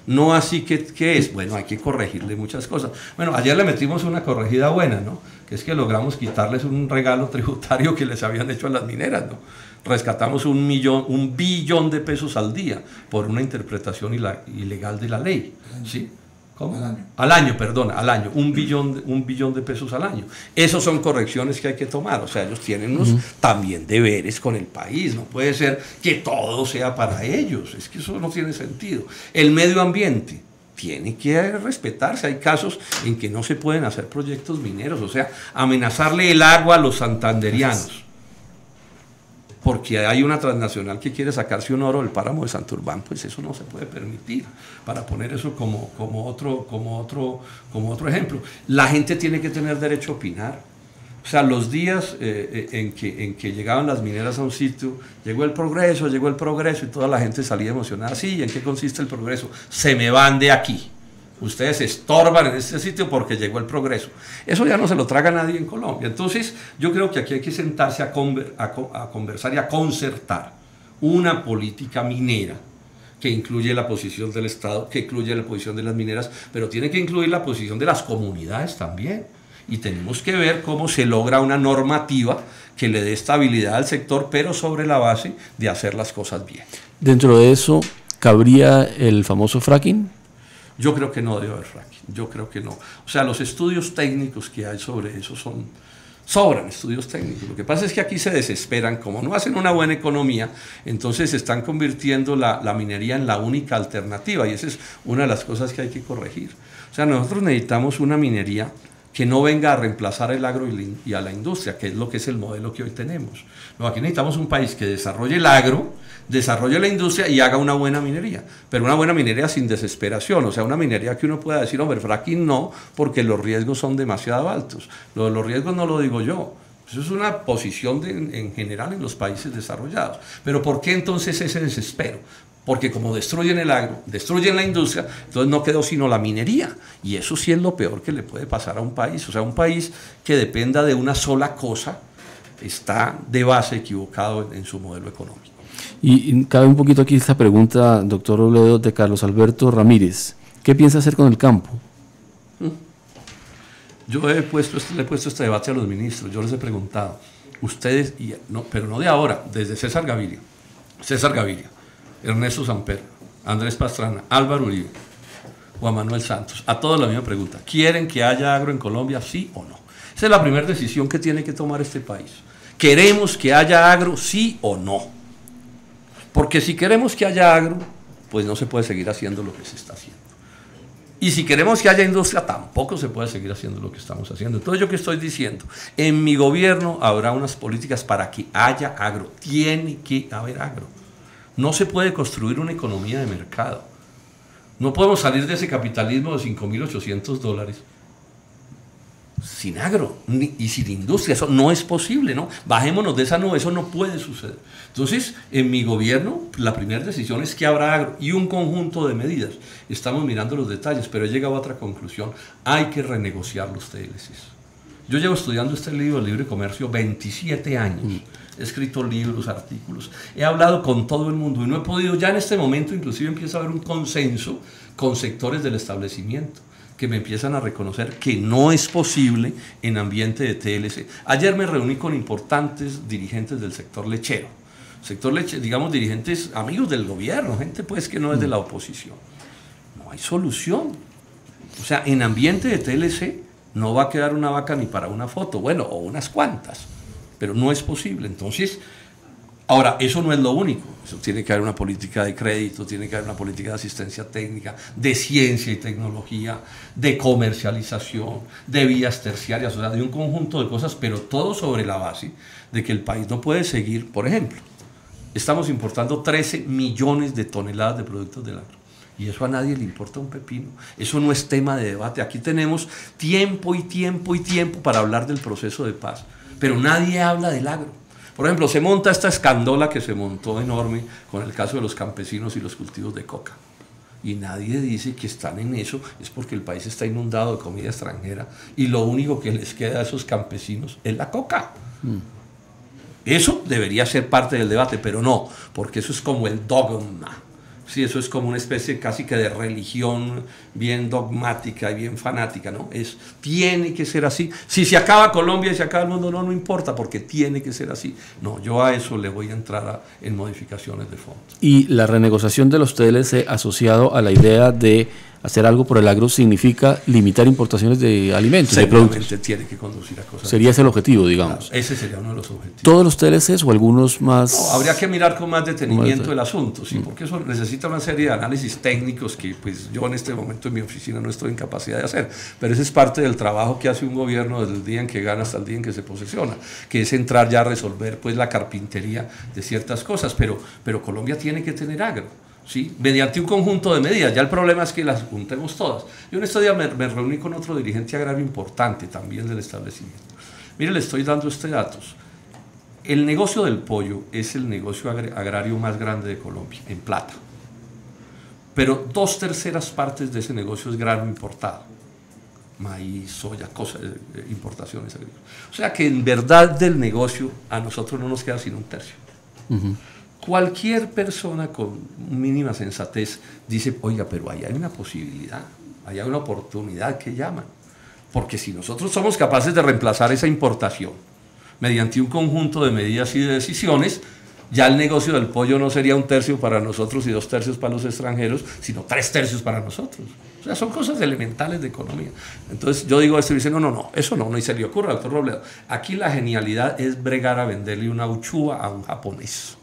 Speaker 2: No así, ¿qué es? Bueno, hay que corregirle muchas cosas. Bueno, ayer le metimos una corregida buena, ¿no? Que es que logramos quitarles un regalo tributario que les habían hecho a las mineras, ¿no? Rescatamos un billón de pesos al día por una interpretación ilegal de la ley. ¿Sí? ¿Cómo? Al año, al año. Un billón de pesos al año. Esas son correcciones que hay que tomar. O sea, ellos tienen unos también deberes con el país. No puede ser que todo sea para ellos. Es que eso no tiene sentido. El medio ambiente tiene que respetarse. Hay casos en que no se pueden hacer proyectos mineros. O sea, amenazarle el agua a los santanderianos porque hay una transnacional que quiere sacarse un oro del páramo de Santurbán, pues eso no se puede permitir, para poner eso como otro ejemplo. La gente tiene que tener derecho a opinar. O sea, los días en que llegaban las mineras a un sitio, llegó el progreso y toda la gente salía emocionada. Sí, ¿y en qué consiste el progreso? Se me van de aquí. Ustedes estorban en este sitio porque llegó el progreso. Eso ya no se lo traga nadie en Colombia. Entonces, yo creo que aquí hay que sentarse a conversar y a concertar una política minera que incluye la posición del Estado, que incluye la posición de las mineras, pero tiene que incluir la posición de las comunidades también. Y tenemos que ver cómo se logra una normativa que le dé estabilidad al sector, pero sobre la base de hacer las cosas bien.
Speaker 1: Dentro de eso, ¿cabría el famoso fracking?
Speaker 2: Yo creo que no debe haber fracking, yo creo que no. O sea, los estudios técnicos que hay sobre eso sobran estudios técnicos. Lo que pasa es que aquí se desesperan, como no hacen una buena economía, entonces están convirtiendo la minería en la única alternativa y esa es una de las cosas que hay que corregir. O sea, nosotros necesitamos una minería que no venga a reemplazar el agro y a la industria, que es lo que es el modelo que hoy tenemos. No, aquí necesitamos un país que desarrolle el agro, desarrolle la industria y haga una buena minería, pero una buena minería sin desesperación, o sea, una minería que uno pueda decir, hombre, fracking no, porque los riesgos son demasiado altos. Los riesgos no lo digo yo, eso es una posición en general en los países desarrollados. Pero ¿por qué entonces ese desespero? Porque como destruyen el agro, destruyen la industria, entonces no quedó sino la minería. Y eso sí es lo peor que le puede pasar a un país. O sea, un país que dependa de una sola cosa está de base equivocado en su modelo económico.
Speaker 1: Y cabe un poquito aquí esta pregunta, doctor Robledo, de Carlos Alberto Ramírez. ¿Qué piensa hacer con el campo?
Speaker 2: Yo le he puesto este debate a los ministros, yo les he preguntado, ustedes, pero no de ahora, desde César Gaviria, Ernesto Samper, Andrés Pastrana, Álvaro Uribe, Juan Manuel Santos, a todos la misma pregunta: ¿quieren que haya agro en Colombia, sí o no? Esa es la primera decisión que tiene que tomar este país. ¿Queremos que haya agro, sí o no? Porque si queremos que haya agro, pues no se puede seguir haciendo lo que se está haciendo. Y si queremos que haya industria, tampoco se puede seguir haciendo lo que estamos haciendo. Entonces, ¿yo qué estoy diciendo? En mi gobierno habrá unas políticas para que haya agro. Tiene que haber agro. No se puede construir una economía de mercado. No podemos salir de ese capitalismo de $5.800 sin agro y sin industria. Eso no es posible, ¿no? Bajémonos de esa nube, eso no puede suceder. Entonces, en mi gobierno, la primera decisión es que habrá agro y un conjunto de medidas. Estamos mirando los detalles, pero he llegado a otra conclusión: hay que renegociar los TLCs. Yo llevo estudiando este libro, el Libre Comercio, 27 años. He escrito libros, artículos, he hablado con todo el mundo y no he podido, ya en este momento inclusive empieza a haber un consenso con sectores del establecimiento que me empiezan a reconocer que no es posible en ambiente de TLC. Ayer me reuní con importantes dirigentes del sector lechero, digamos dirigentes amigos del gobierno, gente pues que no es de la oposición. No hay solución. O sea, en ambiente de TLC no va a quedar una vaca ni para una foto, bueno, o unas cuantas, pero no es posible. Entonces, ahora, eso no es lo único. Eso tiene que haber una política de crédito, tiene que haber una política de asistencia técnica, de ciencia y tecnología, de comercialización, de vías terciarias, o sea, de un conjunto de cosas, pero todo sobre la base de que el país no puede seguir. Por ejemplo, estamos importando 13 millones de toneladas de productos del agro. Y eso a nadie le importa un pepino. Eso no es tema de debate. Aquí tenemos tiempo y tiempo y tiempo para hablar del proceso de paz, pero nadie habla del agro. Por ejemplo, se monta esta escandola que se montó enorme con el caso de los campesinos y los cultivos de coca. Y nadie dice que están en eso, es porque el país está inundado de comida extranjera y lo único que les queda a esos campesinos es la coca. Eso debería ser parte del debate, pero no, porque eso es como el dogma. Sí, eso es como una especie casi que de religión bien dogmática y bien fanática, ¿no? Tiene que ser así. Si se acaba Colombia y se acaba el mundo, no importa, porque tiene que ser así. No, yo a eso le voy a entrar en modificaciones de fondo.
Speaker 1: Y la renegociación de los TLC asociado a la idea de hacer algo por el agro significa limitar importaciones de alimentos, de productos.
Speaker 2: Tiene que conducir a cosas.
Speaker 1: Sería ese el objetivo, digamos.
Speaker 2: Claro, ese sería uno de los objetivos.
Speaker 1: ¿Todos los TLCs o algunos más?
Speaker 2: No, habría que mirar con más detenimiento el asunto, sí, porque eso necesita una serie de análisis técnicos que pues yo en este momento en mi oficina no estoy en capacidad de hacer, pero ese es parte del trabajo que hace un gobierno desde el día en que gana hasta el día en que se posesiona, que es entrar ya a resolver pues la carpintería de ciertas cosas, pero Colombia tiene que tener agro. ¿Sí? Mediante un conjunto de medidas. Ya el problema es que las juntemos todas. Yo en estos días me reuní con otro dirigente agrario importante también del establecimiento. Mire, le estoy dando datos. El negocio del pollo es el negocio agrario más grande de Colombia, en plata. Pero 2/3 partes de ese negocio es grano importado. Maíz, soya, cosas, importaciones agrícolas. O sea que en verdad del negocio a nosotros no nos queda sino 1/3. Cualquier persona con mínima sensatez dice, oiga, pero ahí hay una posibilidad, ahí hay una oportunidad que llaman. Porque si nosotros somos capaces de reemplazar esa importación mediante un conjunto de medidas y de decisiones, ya el negocio del pollo no sería 1/3 para nosotros y 2/3 para los extranjeros, sino 3/3 para nosotros. O sea, son cosas elementales de economía. Entonces yo digo esto y dicen, no, eso no, y se le ocurre al doctor Robledo. Aquí la genialidad es bregar a venderle una uchuva a un japonés.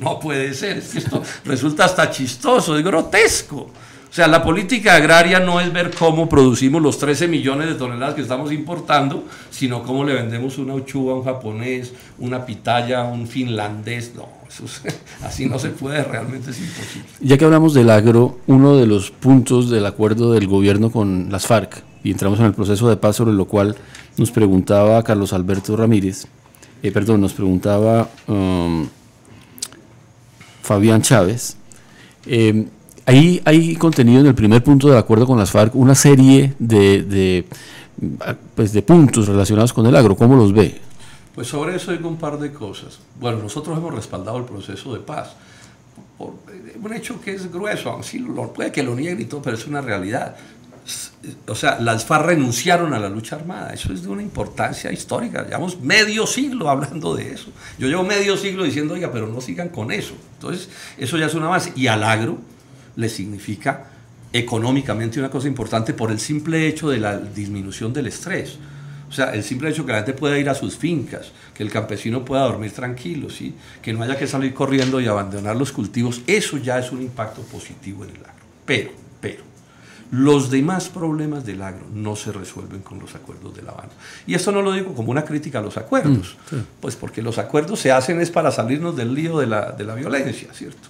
Speaker 2: No puede ser, esto resulta hasta chistoso, es grotesco. O sea, la política agraria no es ver cómo producimos los 13 millones de toneladas que estamos importando, sino cómo le vendemos una uchuva a un japonés, una pitaya a un finlandés. No, así no se puede, realmente es imposible.
Speaker 1: Ya que hablamos del agro, uno de los puntos del acuerdo del gobierno con las FARC, y entramos en el proceso de paz, sobre lo cual nos preguntaba Carlos Alberto Ramírez, nos preguntaba Fabián Chávez, hay contenido en el primer punto del acuerdo con las FARC, una serie de puntos relacionados con el agro. ¿Cómo los ve?
Speaker 2: Pues sobre eso digo un par de cosas. Bueno, nosotros hemos respaldado el proceso de paz. Por un hecho que es grueso, sí, puede que lo nieguen y todo, pero es una realidad. O sea, las FARC renunciaron a la lucha armada. Eso es de una importancia histórica. Llevamos medio siglo hablando de eso. Yo llevo medio siglo diciendo, oiga, pero no sigan con eso. Entonces, eso ya es un avance. Y al agro le significa económicamente una cosa importante por el simple hecho de la disminución del estrés. O sea, el simple hecho que la gente pueda ir a sus fincas, que el campesino pueda dormir tranquilo, ¿sí? Que no haya que salir corriendo y abandonar los cultivos, eso ya es un impacto positivo en el agro. Pero, los demás problemas del agro no se resuelven con los acuerdos de La Habana. Y esto no lo digo como una crítica a los acuerdos, sí. Pues porque los acuerdos se hacen es para salirnos del lío de la violencia, ¿cierto?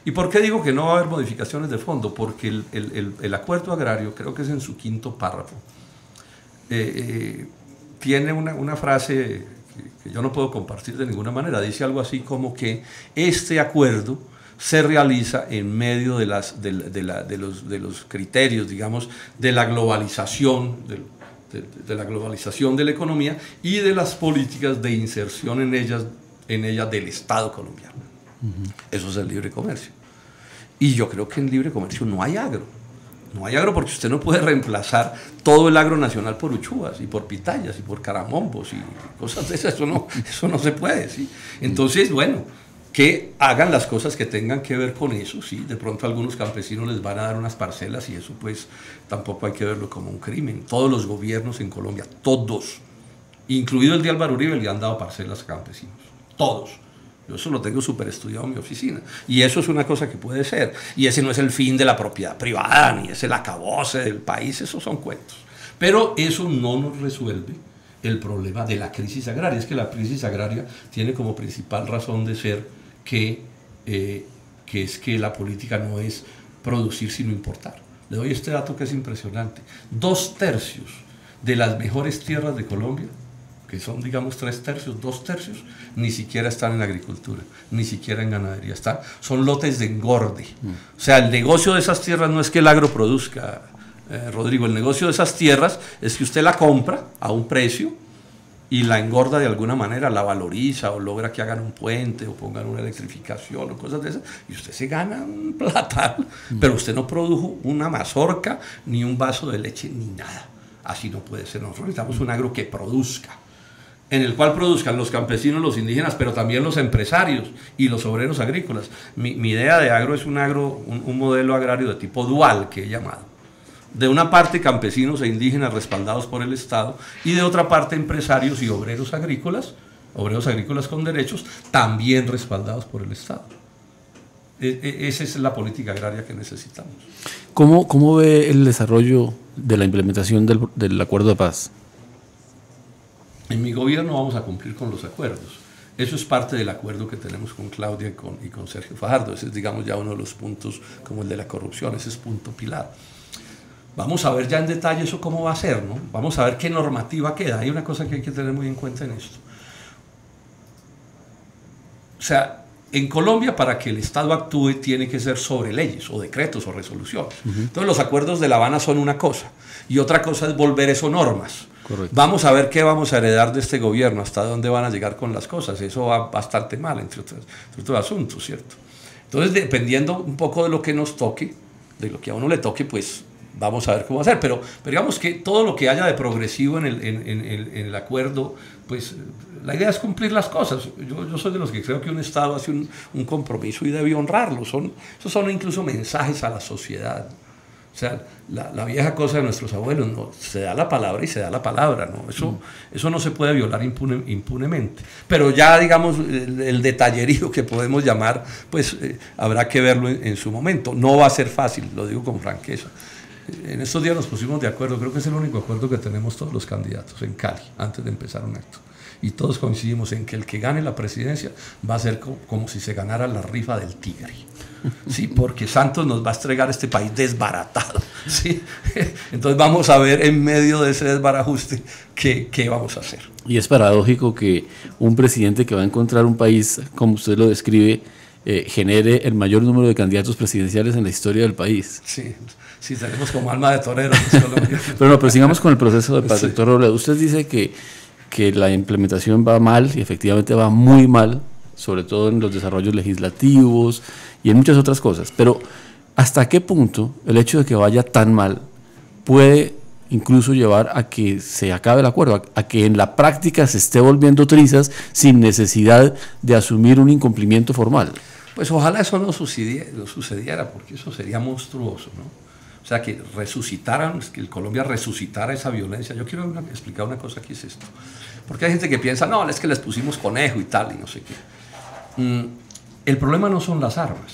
Speaker 2: ¿Y por qué digo que no va a haber modificaciones de fondo? Porque el acuerdo agrario, creo que es en su quinto párrafo, tiene una frase que yo no puedo compartir de ninguna manera. Dice algo así como que este acuerdo se realiza en medio de los criterios, digamos, de la globalización, de la globalización de la economía y de las políticas de inserción en ella del Estado colombiano. Eso es el libre comercio. Y yo creo que en libre comercio no hay agro. No hay agro porque usted no puede reemplazar todo el agro nacional por uchuvas y por pitayas y por caramombos y cosas de esas. Eso no se puede, ¿sí? Entonces, bueno, que hagan las cosas que tengan que ver con eso, ¿sí? De pronto a algunos campesinos les van a dar unas parcelas y eso pues tampoco hay que verlo como un crimen. Todos los gobiernos en Colombia, todos, incluido el de Álvaro Uribe, le han dado parcelas a campesinos. Todos. Yo eso lo tengo súper estudiado en mi oficina. Y eso es una cosa que puede ser. Y ese no es el fin de la propiedad privada, ni es el acabose del país, esos son cuentos. Pero eso no nos resuelve el problema de la crisis agraria. Es que la crisis agraria tiene como principal razón de ser que es que la política no es producir sino importar. Le doy este dato que es impresionante. 2/3 de las mejores tierras de Colombia, que son, digamos, 3/3, 2/3, ni siquiera están en agricultura, ni siquiera en ganadería, son lotes de engorde. O sea, el negocio de esas tierras no es que el agro produzca, Rodrigo, el negocio de esas tierras es que usted la compra a un precio y la engorda de alguna manera, la valoriza o logra que hagan un puente o pongan una electrificación o cosas de esas, y usted se gana un platal, pero usted no produjo una mazorca, ni un vaso de leche, ni nada. Así no puede ser. Nosotros necesitamos un agro que produzca, en el cual produzcan los campesinos, los indígenas, pero también los empresarios y los obreros agrícolas. Mi idea de agro es un modelo agrario de tipo dual, que he llamado. De una parte campesinos e indígenas respaldados por el Estado y de otra parte empresarios y obreros agrícolas con derechos, también respaldados por el Estado. Esa es la política agraria que necesitamos.
Speaker 1: ¿Cómo ve el desarrollo de la implementación del acuerdo de paz?
Speaker 2: En mi gobierno vamos a cumplir con los acuerdos. Eso es parte del acuerdo que tenemos con Claudia y con Sergio Fajardo. Ese es, digamos, ya uno de los puntos, como el de la corrupción, ese es punto pilar. Vamos a ver ya en detalle eso cómo va a ser, ¿no? Vamos a ver qué normativa queda. Hay una cosa que hay que tener muy en cuenta en esto. O sea, en Colombia, para que el Estado actúe, tiene que ser sobre leyes o decretos o resoluciones. Entonces, los acuerdos de La Habana son una cosa y otra cosa es volver eso normas.
Speaker 1: Correcto.
Speaker 2: Vamos a ver qué vamos a heredar de este gobierno, hasta dónde van a llegar con las cosas. Eso va bastante mal, entre otros asuntos, ¿cierto? Entonces, dependiendo un poco de lo que nos toque, de lo que a uno le toque, pues vamos a ver cómo hacer. Pero digamos que todo lo que haya de progresivo en el acuerdo, pues la idea es cumplir las cosas. Yo soy de los que creo que un Estado hace un compromiso y debe honrarlo. Esos son incluso mensajes a la sociedad. O sea, la vieja cosa de nuestros abuelos, no, se da la palabra y se da la palabra, ¿no? Eso no se puede violar impunemente. Pero ya, digamos, el detallerío que podemos llamar, pues habrá que verlo en su momento. No va a ser fácil, lo digo con franqueza. En estos días nos pusimos de acuerdo, creo que es el único acuerdo que tenemos todos los candidatos en Cali, antes de empezar un acto. Y todos coincidimos en que el que gane la presidencia va a ser como si se ganara la rifa del tigre. Sí, porque Santos nos va a entregar este país desbaratado. ¿Sí? Entonces vamos a ver en medio de ese desbarajuste qué vamos a hacer.
Speaker 1: Y es paradójico que un presidente que va a encontrar un país, como usted lo describe, genere el mayor número de candidatos presidenciales en la historia del país.
Speaker 2: Sí, sí, tenemos como alma de torero.
Speaker 1: Pero sigamos con el proceso de paz.
Speaker 2: Sí.
Speaker 1: Doctor Robledo, usted dice que la implementación va mal y efectivamente va muy mal, sobre todo en los desarrollos legislativos y en muchas otras cosas. Pero ¿hasta qué punto el hecho de que vaya tan mal puede incluso llevar a que se acabe el acuerdo, a que en la práctica se esté volviendo trizas sin necesidad de asumir un incumplimiento formal?
Speaker 2: Pues ojalá eso no sucediera, porque eso sería monstruoso, ¿no? O sea, que que el Colombia resucitara esa violencia. Yo quiero explicar una cosa, que es esto. Porque hay gente que piensa, no, es que les pusimos conejo y tal, y no sé qué. El problema no son las armas.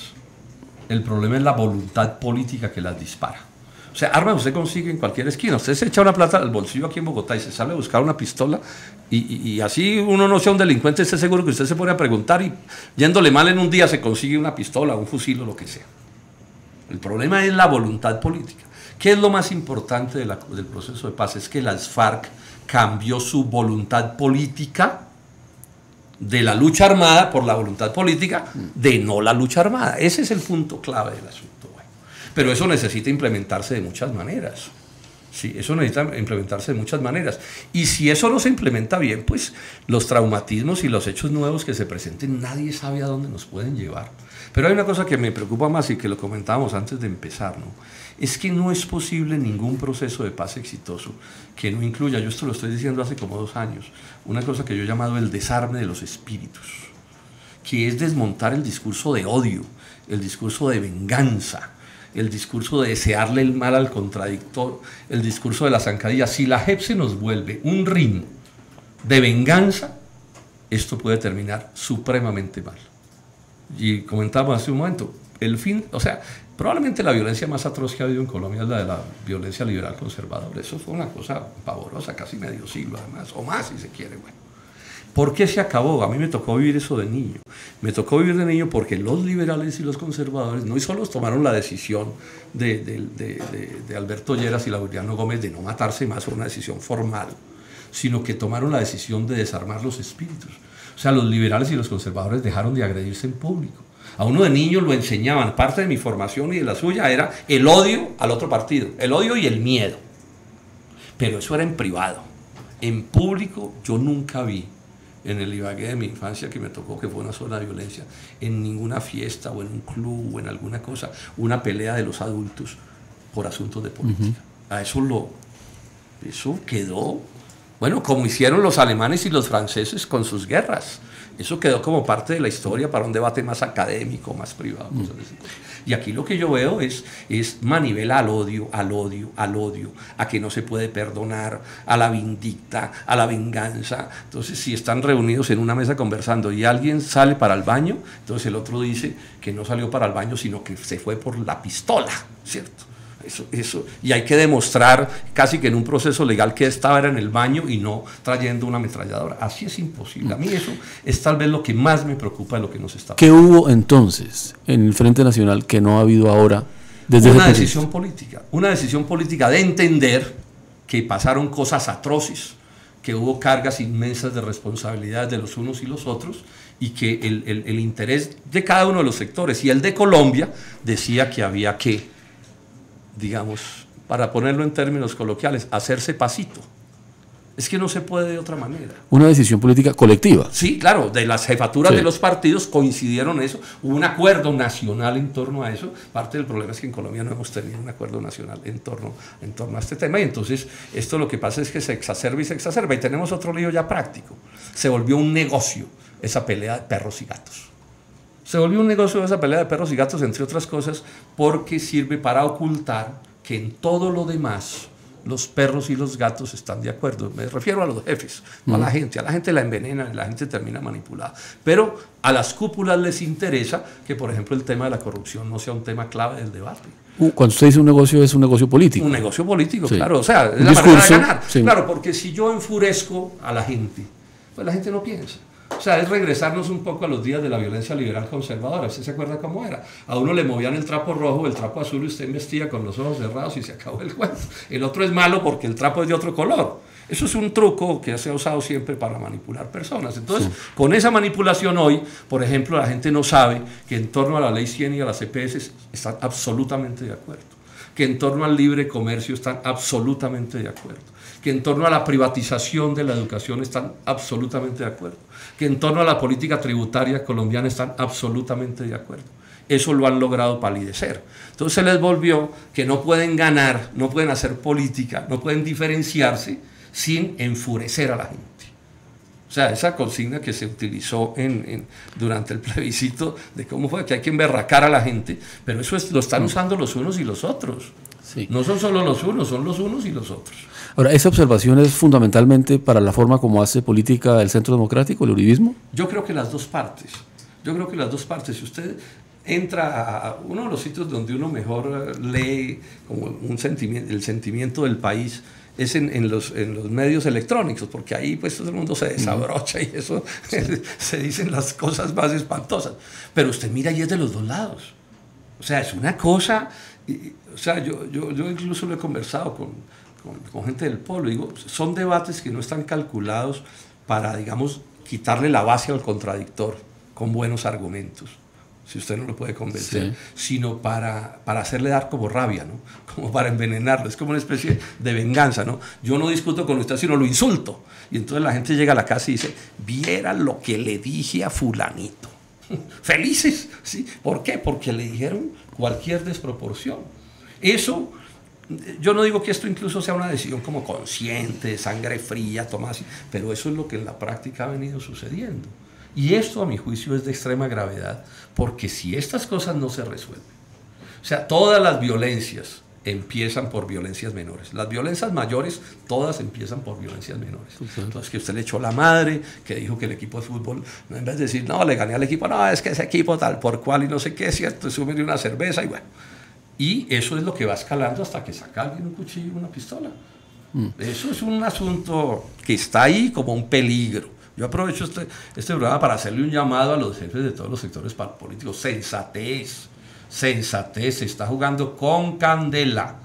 Speaker 2: El problema es la voluntad política que las dispara. O sea, armas usted consigue en cualquier esquina. Usted se echa una plata al bolsillo aquí en Bogotá y se sale a buscar una pistola y así uno no sea un delincuente, esté seguro que usted se pone a preguntar y yéndole mal en un día se consigue una pistola, un fusil o lo que sea. El problema es la voluntad política. ¿Qué es lo más importante del proceso de paz? Es que las FARC cambió su voluntad política de la lucha armada por la voluntad política de no la lucha armada. Ese es el punto clave del asunto. Bueno, pero eso necesita implementarse de muchas maneras. Sí, eso necesita implementarse de muchas maneras. Y si eso no se implementa bien, pues los traumatismos y los hechos nuevos que se presenten, nadie sabe a dónde nos pueden llevar. Pero hay una cosa que me preocupa más y que lo comentábamos antes de empezar, ¿no? Es que no es posible ningún proceso de paz exitoso que no incluya, yo esto lo estoy diciendo hace como 2 años, una cosa que yo he llamado el desarme de los espíritus, que es desmontar el discurso de odio, el discurso de venganza, el discurso de desearle el mal al contradictor, el discurso de la zancadilla. Si la JEP se nos vuelve un ring de venganza, esto puede terminar supremamente mal. Y comentábamos hace un momento, o sea, probablemente la violencia más atroz que ha habido en Colombia es la de la violencia liberal conservadora. Eso fue una cosa pavorosa, casi medio siglo además, o más si se quiere. Bueno, ¿por qué se acabó? A mí me tocó vivir eso de niño. Me tocó vivir de niño porque los liberales y los conservadores no solo tomaron la decisión de Alberto Lleras y Laureano Gómez de no matarse más, fue una decisión formal, sino que tomaron la decisión de desarmar los espíritus. O sea, los liberales y los conservadores dejaron de agredirse en público. A uno de niño lo enseñaban, parte de mi formación y de la suya era el odio al otro partido, el odio y el miedo. Pero eso era en privado. En público yo nunca vi, en el Ibagué de mi infancia que me tocó, que fue una zona de violencia, en ninguna fiesta o en un club o en alguna cosa, una pelea de los adultos por asuntos de política. Eso quedó, bueno, como hicieron los alemanes y los franceses con sus guerras. Eso quedó como parte de la historia para un debate más académico, más privado. Y aquí lo que yo veo es manivela al odio, a que no se puede perdonar, a la vindicta, a la venganza. Entonces, si están reunidos en una mesa conversando y alguien sale para el baño, entonces el otro dice que no salió para el baño, sino que se fue por la pistola, ¿cierto? Eso, y hay que demostrar casi que en un proceso legal que estaba en el baño y no trayendo una ametralladora. Así es imposible. A mí eso es tal vez lo que más me preocupa de lo que nos está pasando.
Speaker 1: ¿Qué hubo entonces en el Frente Nacional que no ha habido ahora?
Speaker 2: Una decisión política de entender que pasaron cosas atroces, que hubo cargas inmensas de responsabilidades de los unos y los otros, y que el interés de cada uno de los sectores y el de Colombia decía que había que, digamos, para ponerlo en términos coloquiales, hacerse pasito. Es que no se puede de otra manera.
Speaker 1: Una decisión política colectiva.
Speaker 2: Sí, claro, de las jefaturas de los partidos coincidieron en eso, hubo un acuerdo nacional en torno a eso. Parte del problema es que en Colombia no hemos tenido un acuerdo nacional en torno a este tema, y entonces esto lo que pasa es que se exacerba y tenemos otro lío ya práctico. Se volvió un negocio esa pelea de perros y gatos. Se volvió un negocio esa pelea de perros y gatos, entre otras cosas, porque sirve para ocultar que en todo lo demás los perros y los gatos están de acuerdo. Me refiero a los jefes, no a la gente. A la gente la envenenan, la gente termina manipulada. Pero a las cúpulas les interesa que, por ejemplo, el tema de la corrupción no sea un tema clave del debate.
Speaker 1: Cuando usted dice un negocio, es un negocio político.
Speaker 2: Un negocio político,
Speaker 1: sí.
Speaker 2: Claro. O sea, es la manera de ganar. Sí. Claro, porque si yo enfurezco a la gente, pues la gente no piensa. O sea, es regresarnos un poco a los días de la violencia liberal conservadora. ¿Usted se acuerda cómo era? A uno le movían el trapo rojo, el trapo azul, y usted investiga con los ojos cerrados y se acabó el cuento. El otro es malo porque el trapo es de otro color. Eso es un truco que se ha usado siempre para manipular personas. Entonces, con esa manipulación hoy, por ejemplo, la gente no sabe que en torno a la Ley 100 y a las EPS están absolutamente de acuerdo. Que en torno al libre comercio están absolutamente de acuerdo. Que en torno a la privatización de la educación están absolutamente de acuerdo, que en torno a la política tributaria colombiana están absolutamente de acuerdo. Eso lo han logrado palidecer. Entonces se les volvió que no pueden ganar, no pueden hacer política, no pueden diferenciarse sin enfurecer a la gente. O sea, esa consigna que se utilizó durante el plebiscito de cómo fue que hay que emberracar a la gente, pero eso lo están usando los unos y los otros. Sí. No son solo los unos, son los unos y los otros.
Speaker 1: Ahora, ¿esa observación es fundamentalmente para la forma como hace política el Centro Democrático, el uribismo?
Speaker 2: Yo creo que las dos partes. Si usted entra a uno de los sitios donde uno mejor lee como el sentimiento del país, es en los medios electrónicos, porque ahí pues todo el mundo se desabrocha y eso se dicen las cosas más espantosas. Pero usted mira y es de los dos lados. O sea, es una cosa... O sea, yo incluso lo he conversado con gente del pueblo. Digo, son debates que no están calculados para, digamos, quitarle la base al contradictor con buenos argumentos, si usted no lo puede convencer, sino para hacerle dar como rabia, ¿no? Como para envenenarlo. Es como una especie de venganza, ¿no? Yo no discuto con usted, sino lo insulto. Y entonces la gente llega a la casa y dice, viera lo que le dije a fulanito. Felices, ¿sí? ¿Por qué? Porque le dijeron cualquier desproporción. Eso, yo no digo que esto incluso sea una decisión como consciente, de sangre fría, tomada así, pero eso es lo que en la práctica ha venido sucediendo. Y esto, a mi juicio, es de extrema gravedad, porque si estas cosas no se resuelven, o sea, todas las violencias empiezan por violencias menores. Las violencias mayores, todas empiezan por violencias menores. Entonces, que usted le echó la madre, que dijo que el equipo de fútbol, en vez de decir, no, le gané al equipo, no, es que ese equipo tal por cual y no sé qué, cierto, súmele una cerveza y bueno. Y eso es lo que va escalando hasta que saca alguien un cuchillo y una pistola. Eso es un asunto que está ahí como un peligro. Yo aprovecho este programa para hacerle un llamado a los jefes de todos los sectores políticos. Sensatez, se está jugando con candela,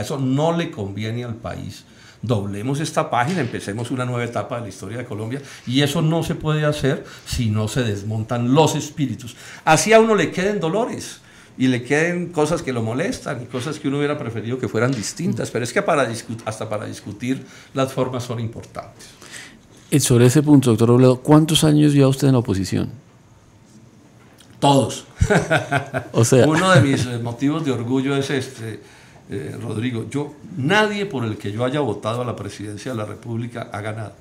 Speaker 2: eso no le conviene al país. Doblemos esta página, empecemos una nueva etapa de la historia de Colombia, y eso no se puede hacer si no se desmontan los espíritus. Así a uno le queden dolores y le queden cosas que lo molestan y cosas que uno hubiera preferido que fueran distintas, pero es que hasta para discutir las formas son importantes.
Speaker 1: Sobre ese punto, doctor Robledo, ¿cuántos años lleva usted en la oposición?
Speaker 2: Todos.
Speaker 1: O sea,
Speaker 2: uno de mis motivos de orgullo es Rodrigo, nadie por el que yo haya votado a la presidencia de la República ha ganado.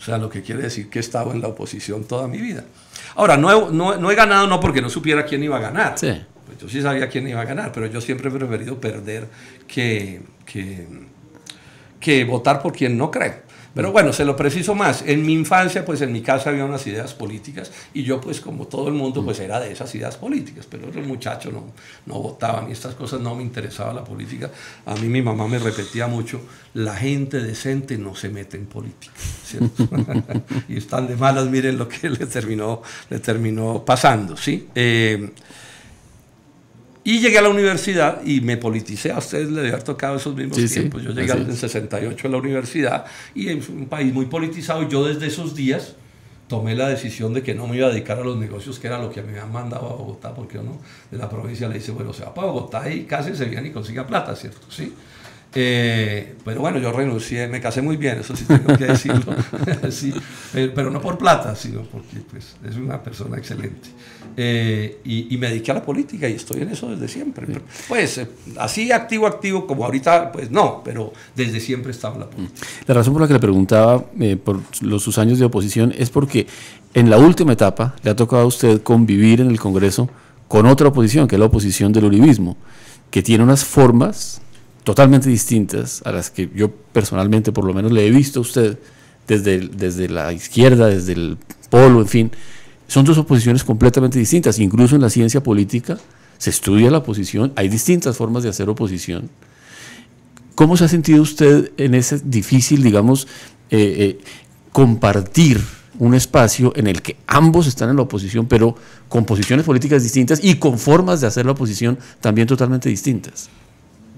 Speaker 2: O sea, lo que quiere decir que he estado en la oposición toda mi vida. Ahora, no he ganado no porque no supiera quién iba a ganar.
Speaker 1: Sí.
Speaker 2: Pues yo sí sabía quién iba a ganar, pero yo siempre he preferido perder que votar por quien no cree. Pero bueno, se lo preciso más. En mi infancia, pues en mi casa había unas ideas políticas y yo, pues como todo el mundo, pues era de esas ideas políticas. Pero el muchacho no votaba, ni estas cosas no me interesaba la política. A mí mi mamá me repetía mucho, la gente decente no se mete en política, ¿cierto? Y están de malas, miren lo que le terminó pasando, ¿sí? Y llegué a la universidad y me politicé. A ustedes les debe haber tocado esos mismos tiempos. Yo llegué en 68 a la universidad y es un país muy politizado. Y yo desde esos días tomé la decisión de que no me iba a dedicar a los negocios, que era lo que me habían mandado a Bogotá, porque uno de la provincia le dice, bueno, se va para Bogotá y casi se viene y consiga plata, ¿cierto? Sí. Pero bueno, yo renuncié, me casé muy bien, eso sí tengo que decirlo, sí, pero no por plata, sino porque pues, es una persona excelente. Y me dediqué a la política y estoy en eso desde siempre. Pues así activo como ahorita, pues no, pero desde siempre estaba en la política.
Speaker 1: La razón por la que le preguntaba por sus años de oposición es porque en la última etapa le ha tocado a usted convivir en el Congreso con otra oposición, que es la oposición del uribismo. que tiene unas formas totalmente distintas a las que yo personalmente por lo menos le he visto a usted desde la izquierda, desde el polo, en fin. Son dos oposiciones completamente distintas. Incluso en la ciencia política se estudia la oposición, hay distintas formas de hacer oposición. ¿Cómo se ha sentido usted en ese difícil, digamos, compartir un espacio en el que ambos están en la oposición, pero con posiciones políticas distintas y con formas de hacer la oposición también totalmente distintas?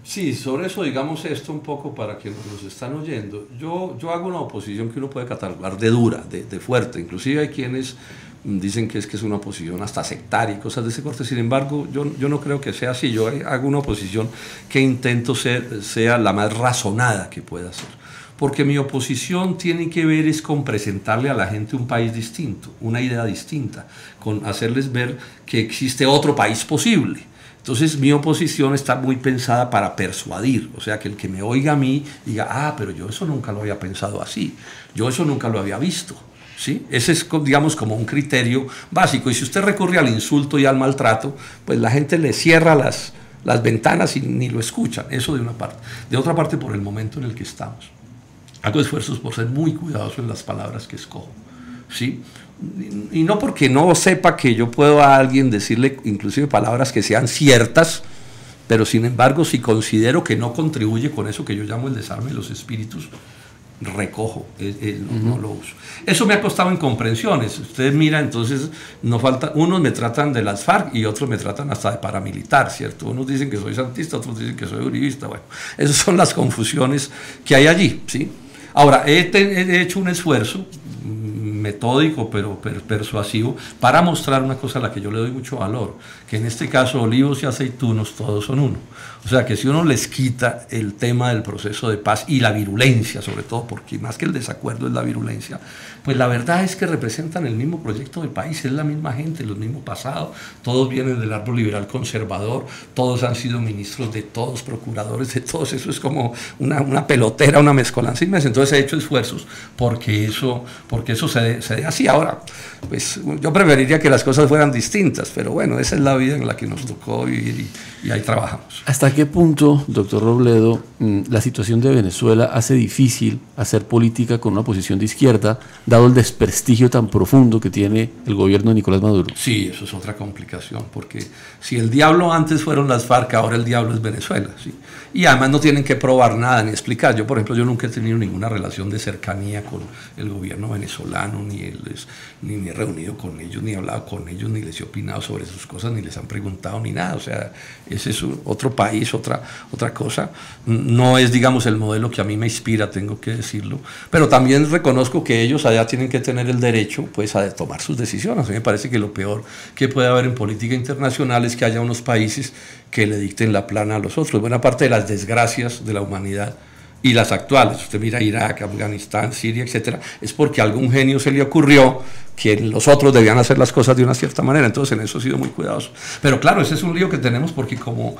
Speaker 2: Sí, sobre eso digamos esto un poco para quienes nos están oyendo. Yo hago una oposición que uno puede catalogar de dura, de fuerte. Inclusive hay quienes dicen que es una oposición hasta sectaria y cosas de ese corte. Sin embargo, yo no creo que sea así. Yo hago una oposición que intento sea la más razonada que pueda ser. Porque mi oposición tiene que ver es con presentarle a la gente un país distinto, una idea distinta, con hacerles ver que existe otro país posible. Entonces mi oposición está muy pensada para persuadir, o sea, que el que me oiga a mí diga, pero yo eso nunca lo había pensado así, yo eso nunca lo había visto, ¿sí? Ese es, digamos, como un criterio básico. Y si usted recurre al insulto y al maltrato, pues la gente le cierra las ventanas y ni lo escuchan, eso de una parte. De otra parte, por el momento en el que estamos, hago esfuerzos por ser muy cuidadoso en las palabras que escojo, ¿sí? Y no porque no sepa que yo puedo a alguien decirle inclusive palabras que sean ciertas, pero sin embargo si considero que no contribuye con eso que yo llamo el desarme de los espíritus, recojo, no lo uso. Eso me ha costado incomprensiones. Usted mira, entonces no falta, unos me tratan de las FARC y otros me tratan hasta de paramilitar, ¿cierto? Unos dicen que soy santista, otros dicen que soy uribista. Bueno, esas son las confusiones que hay allí, ¿sí? Ahora, he hecho un esfuerzo metódico pero persuasivo para mostrar una cosa a la que yo le doy mucho valor, que en este caso olivos y aceitunos todos son uno. O sea que si uno les quita el tema del proceso de paz y la virulencia, sobre todo, porque más que el desacuerdo es la virulencia, pues la verdad es que representan el mismo proyecto de país, es la misma gente, los mismos pasados, todos vienen del árbol liberal conservador, todos han sido ministros de todos, procuradores de todos, eso es como una pelotera, una mezcolanza inmensa. Entonces he hecho esfuerzos porque eso se dé así. Ahora, pues yo preferiría que las cosas fueran distintas, pero bueno, esa es la vida en la que nos tocó vivir y ahí trabajamos.
Speaker 1: ¿Hasta qué punto, doctor Robledo, la situación de Venezuela hace difícil hacer política con una posición de izquierda, dado el desprestigio tan profundo que tiene el gobierno de Nicolás Maduro?
Speaker 2: Sí, eso es otra complicación, porque si el diablo antes fueron las FARC, ahora el diablo es Venezuela, ¿sí? Y además no tienen que probar nada ni explicar. Yo, por ejemplo, yo nunca he tenido ninguna relación de cercanía con el gobierno venezolano, ni me he reunido con ellos, ni he hablado con ellos, ni les he opinado sobre sus cosas, ni les han preguntado, ni nada. O sea, ese es otro país, otra cosa. No es, digamos, el modelo que a mí me inspira, tengo que decirlo. Pero también reconozco que ellos allá tienen que tener el derecho, pues, a tomar sus decisiones. A mí me parece que lo peor que puede haber en política internacional es que haya unos países que le dicten la plana a los otros. Buena parte de las desgracias de la humanidad y las actuales, usted mira Irak, Afganistán, Siria, etcétera, es porque a algún genio se le ocurrió que los otros debían hacer las cosas de una cierta manera. Entonces en eso he sido muy cuidadoso. Pero claro, ese es un lío que tenemos porque como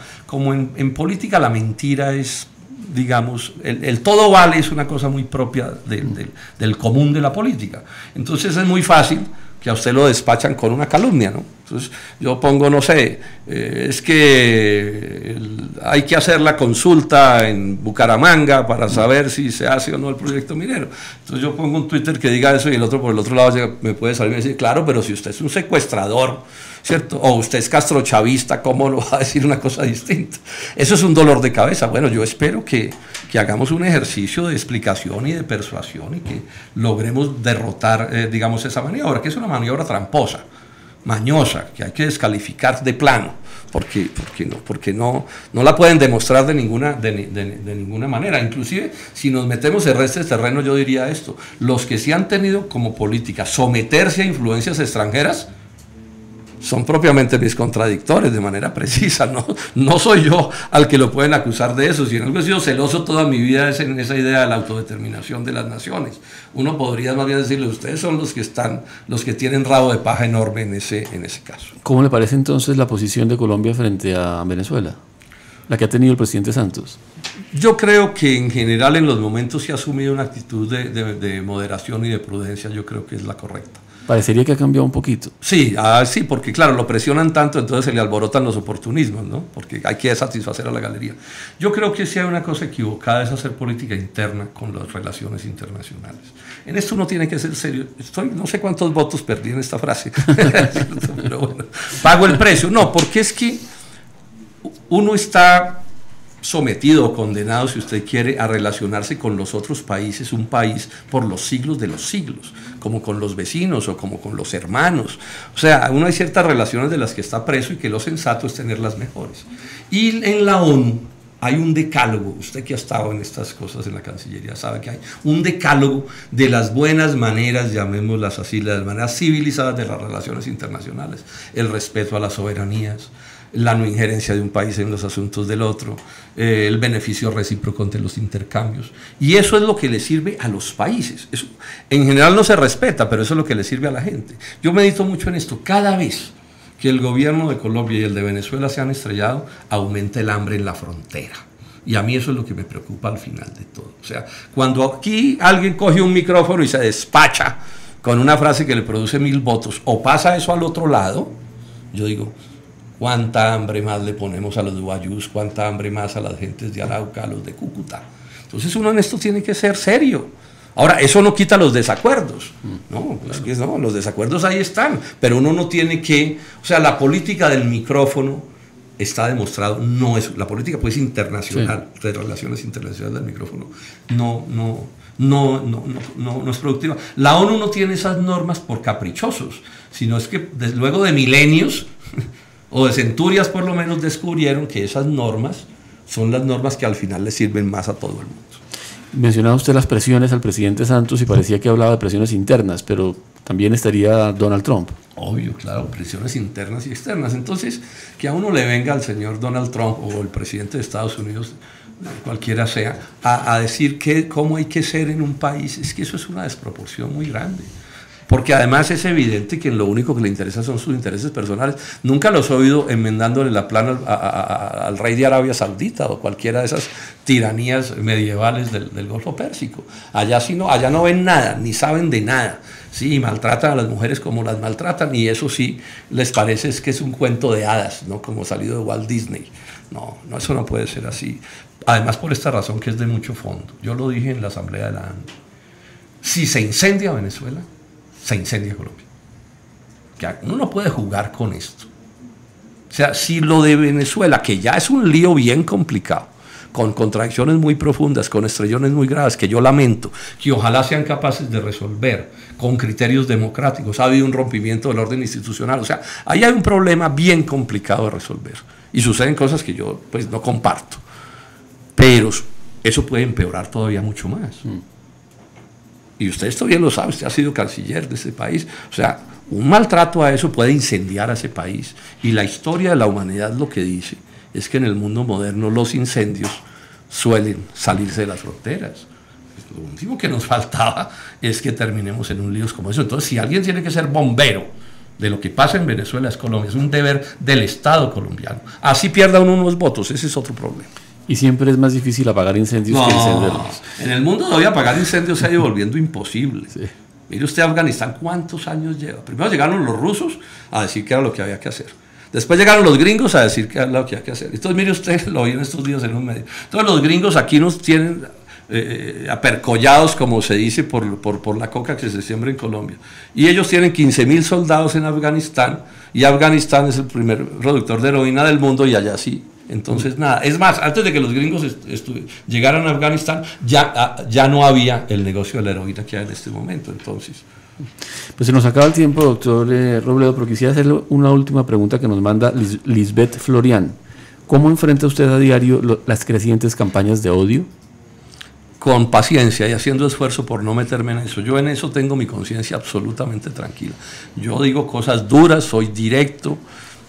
Speaker 2: en política la mentira es, digamos, el todo vale es una cosa muy propia del común de la política. Entonces es muy fácil que a usted lo despachan con una calumnia, ¿no? Entonces yo pongo, no sé, es que hay que hacer la consulta en Bucaramanga para saber si se hace o no el proyecto minero. Entonces yo pongo un Twitter que diga eso y el otro por el otro lado me puede salir y decir, claro, pero si usted es un secuestrador, ¿cierto? O usted es castrochavista, ¿cómo lo va a decir una cosa distinta? Eso es un dolor de cabeza. Bueno, yo espero que hagamos un ejercicio de explicación y de persuasión y que logremos derrotar, digamos, esa maniobra, que es una maniobra tramposa, mañosa, que hay que descalificar de plano, porque no la pueden demostrar de ninguna manera. Inclusive, si nos metemos en este terreno, yo diría esto: los que sí han tenido como política someterse a influencias extranjeras son propiamente mis contradictores de manera precisa, no soy yo al que lo pueden acusar de eso. Si en algo he sido celoso toda mi vida es en esa idea de la autodeterminación de las naciones. Uno podría más bien decirle, ustedes son los que tienen rabo de paja enorme en ese caso.
Speaker 1: ¿Cómo le parece entonces la posición de Colombia frente a Venezuela, la que ha tenido el presidente Santos?
Speaker 2: Yo creo que en general en los momentos se ha asumido una actitud de moderación y de prudencia. Yo creo que es la correcta.
Speaker 1: Parecería que ha cambiado un poquito.
Speaker 2: Sí, sí, porque claro, lo presionan tanto, entonces se le alborotan los oportunismos, ¿no? Porque hay que satisfacer a la galería. Yo creo que sí hay una cosa equivocada, es hacer política interna con las relaciones internacionales. En esto uno tiene que ser serio. No sé cuántos votos perdí en esta frase, pero bueno, pago el precio. No, porque es que uno está sometido o condenado, si usted quiere, a relacionarse con los otros países, un país por los siglos de los siglos, como con los vecinos o como con los hermanos. O sea, uno hay ciertas relaciones de las que está preso y que lo sensato es tenerlas mejores. Y en la ONU hay un decálogo, usted que ha estado en estas cosas en la Cancillería sabe que hay un decálogo de las buenas maneras, llamémoslas así, las maneras civilizadas de las relaciones internacionales, el respeto a las soberanías, la no injerencia de un país en los asuntos del otro, el beneficio recíproco entre los intercambios. Y eso es lo que le sirve a los países. Eso, en general no se respeta, pero eso es lo que le sirve a la gente. Yo medito mucho en esto. Cada vez que el gobierno de Colombia y el de Venezuela se han estrellado, aumenta el hambre en la frontera. Y a mí eso es lo que me preocupa al final de todo. O sea, cuando aquí alguien coge un micrófono y se despacha con una frase que le produce 1000 votos, o pasa eso al otro lado, yo digo, ¿cuánta hambre más le ponemos a los guayús? ¿Cuánta hambre más a las gentes de Arauca, a los de Cúcuta? Entonces uno en esto tiene que ser serio. Ahora, eso no quita los desacuerdos, ¿no? Pues que no, los desacuerdos ahí están, pero uno no tiene que, o sea, la política del micrófono está demostrado, no es, la política pues internacional, sí, de relaciones internacionales del micrófono, no es productiva. La ONU no tiene esas normas por caprichosos, sino es que luego de milenios o de centurias por lo menos descubrieron que esas normas son las normas que al final le sirven más a todo el mundo.
Speaker 1: Mencionaba usted las presiones al presidente Santos y parecía que hablaba de presiones internas, pero también estaría Donald Trump.
Speaker 2: Obvio, claro, presiones internas y externas. Entonces, que a uno le venga al señor Donald Trump o el presidente de Estados Unidos, cualquiera sea, a decir cómo hay que ser en un país, es que eso es una desproporción muy grande. Porque además es evidente que lo único que le interesa son sus intereses personales. Nunca los he oído enmendándole la plana al rey de Arabia Saudita o cualquiera de esas tiranías medievales del Golfo Pérsico. Allá no ven nada, ni saben de nada. Sí, maltratan a las mujeres como las maltratan, y eso sí les parece que es un cuento de hadas, ¿no? Como salido de Walt Disney. No, eso no puede ser así. Además, por esta razón que es de mucho fondo. Yo lo dije en la Asamblea de la ANDI. Si se incendia Venezuela, se incendia Colombia. Uno no puede jugar con esto. O sea, si lo de Venezuela, que ya es un lío bien complicado, con contradicciones muy profundas, con estrellones muy graves, que yo lamento, que ojalá sean capaces de resolver con criterios democráticos, ha habido un rompimiento del orden institucional, o sea, ahí hay un problema bien complicado de resolver, y suceden cosas que yo pues no comparto, pero eso puede empeorar todavía mucho más. Y usted esto bien lo sabe, usted ha sido canciller de ese país. O sea, un maltrato a eso puede incendiar a ese país. Y la historia de la humanidad lo que dice es que en el mundo moderno los incendios suelen salirse de las fronteras. Lo último que nos faltaba es que terminemos en un lío como eso. Entonces, si alguien tiene que ser bombero de lo que pasa en Venezuela, es Colombia. Es un deber del Estado colombiano. Así pierda uno unos votos, ese es otro problema.
Speaker 1: Y siempre es más difícil apagar incendios que encenderlos.
Speaker 2: En el mundo todavía apagar incendios se ha ido volviendo imposible. Sí. Mire usted Afganistán, ¿cuántos años lleva? Primero llegaron los rusos a decir que era lo que había que hacer. Después llegaron los gringos a decir que era lo que había que hacer. Entonces, mire usted, lo vi en estos días en un medio. Entonces, los gringos aquí nos tienen apercollados, como se dice, por la coca que se siembra en Colombia. Y ellos tienen 15.000 soldados en Afganistán, y Afganistán es el primer productor de heroína del mundo, y allá sí. Entonces, nada, es más, antes de que los gringos llegaran a Afganistán, ya no había el negocio de la heroína que hay en este momento. Entonces,
Speaker 1: pues se nos acaba el tiempo, doctor Robledo, pero quisiera hacerle una última pregunta que nos manda Lisbeth Florian. ¿Cómo enfrenta usted a diario las crecientes campañas de odio?
Speaker 2: Con paciencia y haciendo esfuerzo por no meterme en eso. Yo en eso tengo mi conciencia absolutamente tranquila. Yo digo cosas duras, soy directo,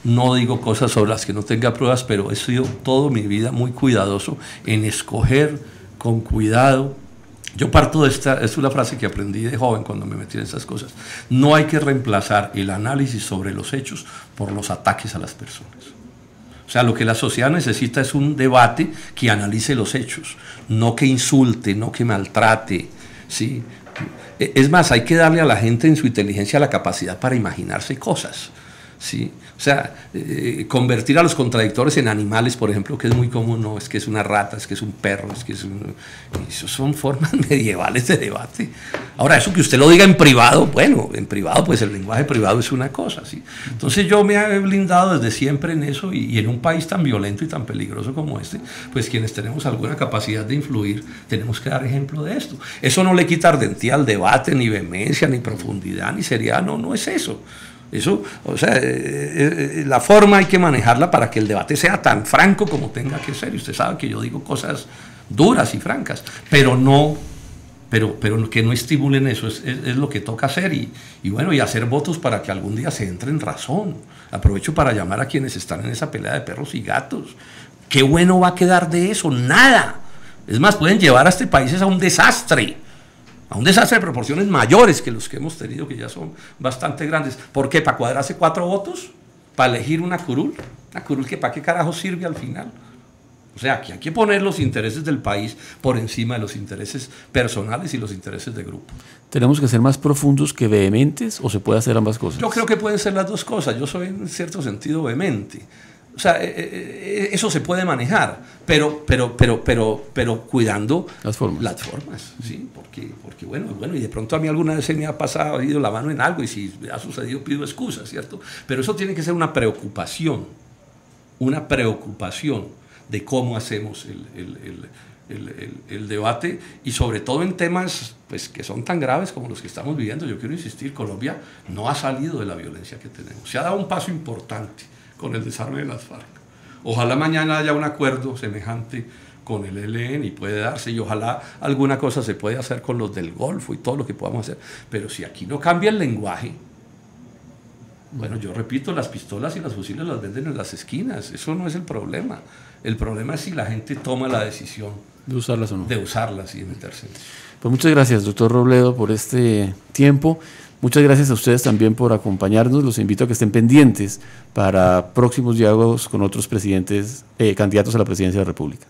Speaker 2: no digo cosas sobre las que no tenga pruebas, pero he sido toda mi vida muy cuidadoso en escoger con cuidado. Yo parto de esta, es una frase que aprendí de joven cuando me metí en esas cosas. No hay que reemplazar el análisis sobre los hechos por los ataques a las personas. O sea, lo que la sociedad necesita es un debate que analice los hechos, no que insulte, no que maltrate, ¿sí? Es más, hay que darle a la gente en su inteligencia la capacidad para imaginarse cosas, ¿sí? O sea, convertir a los contradictores en animales, por ejemplo, que es muy común, no, es que es una rata, es que es un perro, es que es un... Eso son formas medievales de debate. Ahora, eso que usted lo diga en privado, bueno, en privado, pues el lenguaje privado es una cosa, ¿sí? Entonces yo me he blindado desde siempre en eso, y en un país tan violento y tan peligroso como este, pues quienes tenemos alguna capacidad de influir, tenemos que dar ejemplo de esto. Eso no le quita ardentía al debate, ni vehemencia, ni profundidad, ni seriedad, no, no es eso. Eso, o sea, la forma hay que manejarla para que el debate sea tan franco como tenga que ser. Y usted sabe que yo digo cosas duras y francas, pero que no estimulen eso, es lo que toca hacer. Y bueno, y hacer votos para que algún día se entre en razón. Aprovecho para llamar a quienes están en esa pelea de perros y gatos. ¿Qué bueno va a quedar de eso? Nada. Es más, pueden llevar a este país a un desastre de proporciones mayores que los que hemos tenido, que ya son bastante grandes. ¿Por qué? ¿Para cuadrarse 4 votos? ¿Para elegir una curul? ¿Una curul que para qué carajo sirve al final? O sea, que hay que poner los intereses del país por encima de los intereses personales y los intereses de grupo.
Speaker 1: ¿Tenemos que ser más profundos que vehementes o se puede hacer ambas cosas?
Speaker 2: Yo creo que pueden ser las dos cosas. Yo soy en cierto sentido vehemente. O sea, eso se puede manejar, pero cuidando las formas, ¿sí? Porque bueno, y de pronto a mí alguna vez se me ha pasado, ido la mano en algo, y si ha sucedido pido excusas, ¿cierto? Pero eso tiene que ser una preocupación de cómo hacemos el debate, y sobre todo en temas pues, que son tan graves como los que estamos viviendo. Yo quiero insistir, Colombia no ha salido de la violencia que tenemos, se ha dado un paso importante con el desarme de las FARC. Ojalá mañana haya un acuerdo semejante con el ELN y puede darse, y ojalá alguna cosa se puede hacer con los del Golfo y todo lo que podamos hacer. Pero si aquí no cambia el lenguaje, bueno, yo repito, las pistolas y los fusiles las venden en las esquinas, eso no es el problema. El problema es si la gente toma la decisión
Speaker 1: de usarlas o no.
Speaker 2: De usarlas y de meterse en eso.
Speaker 1: Pues muchas gracias, doctor Robledo, por este tiempo. Muchas gracias a ustedes también por acompañarnos. Los invito a que estén pendientes para próximos diálogos con otros presidentes, candidatos a la presidencia de la República.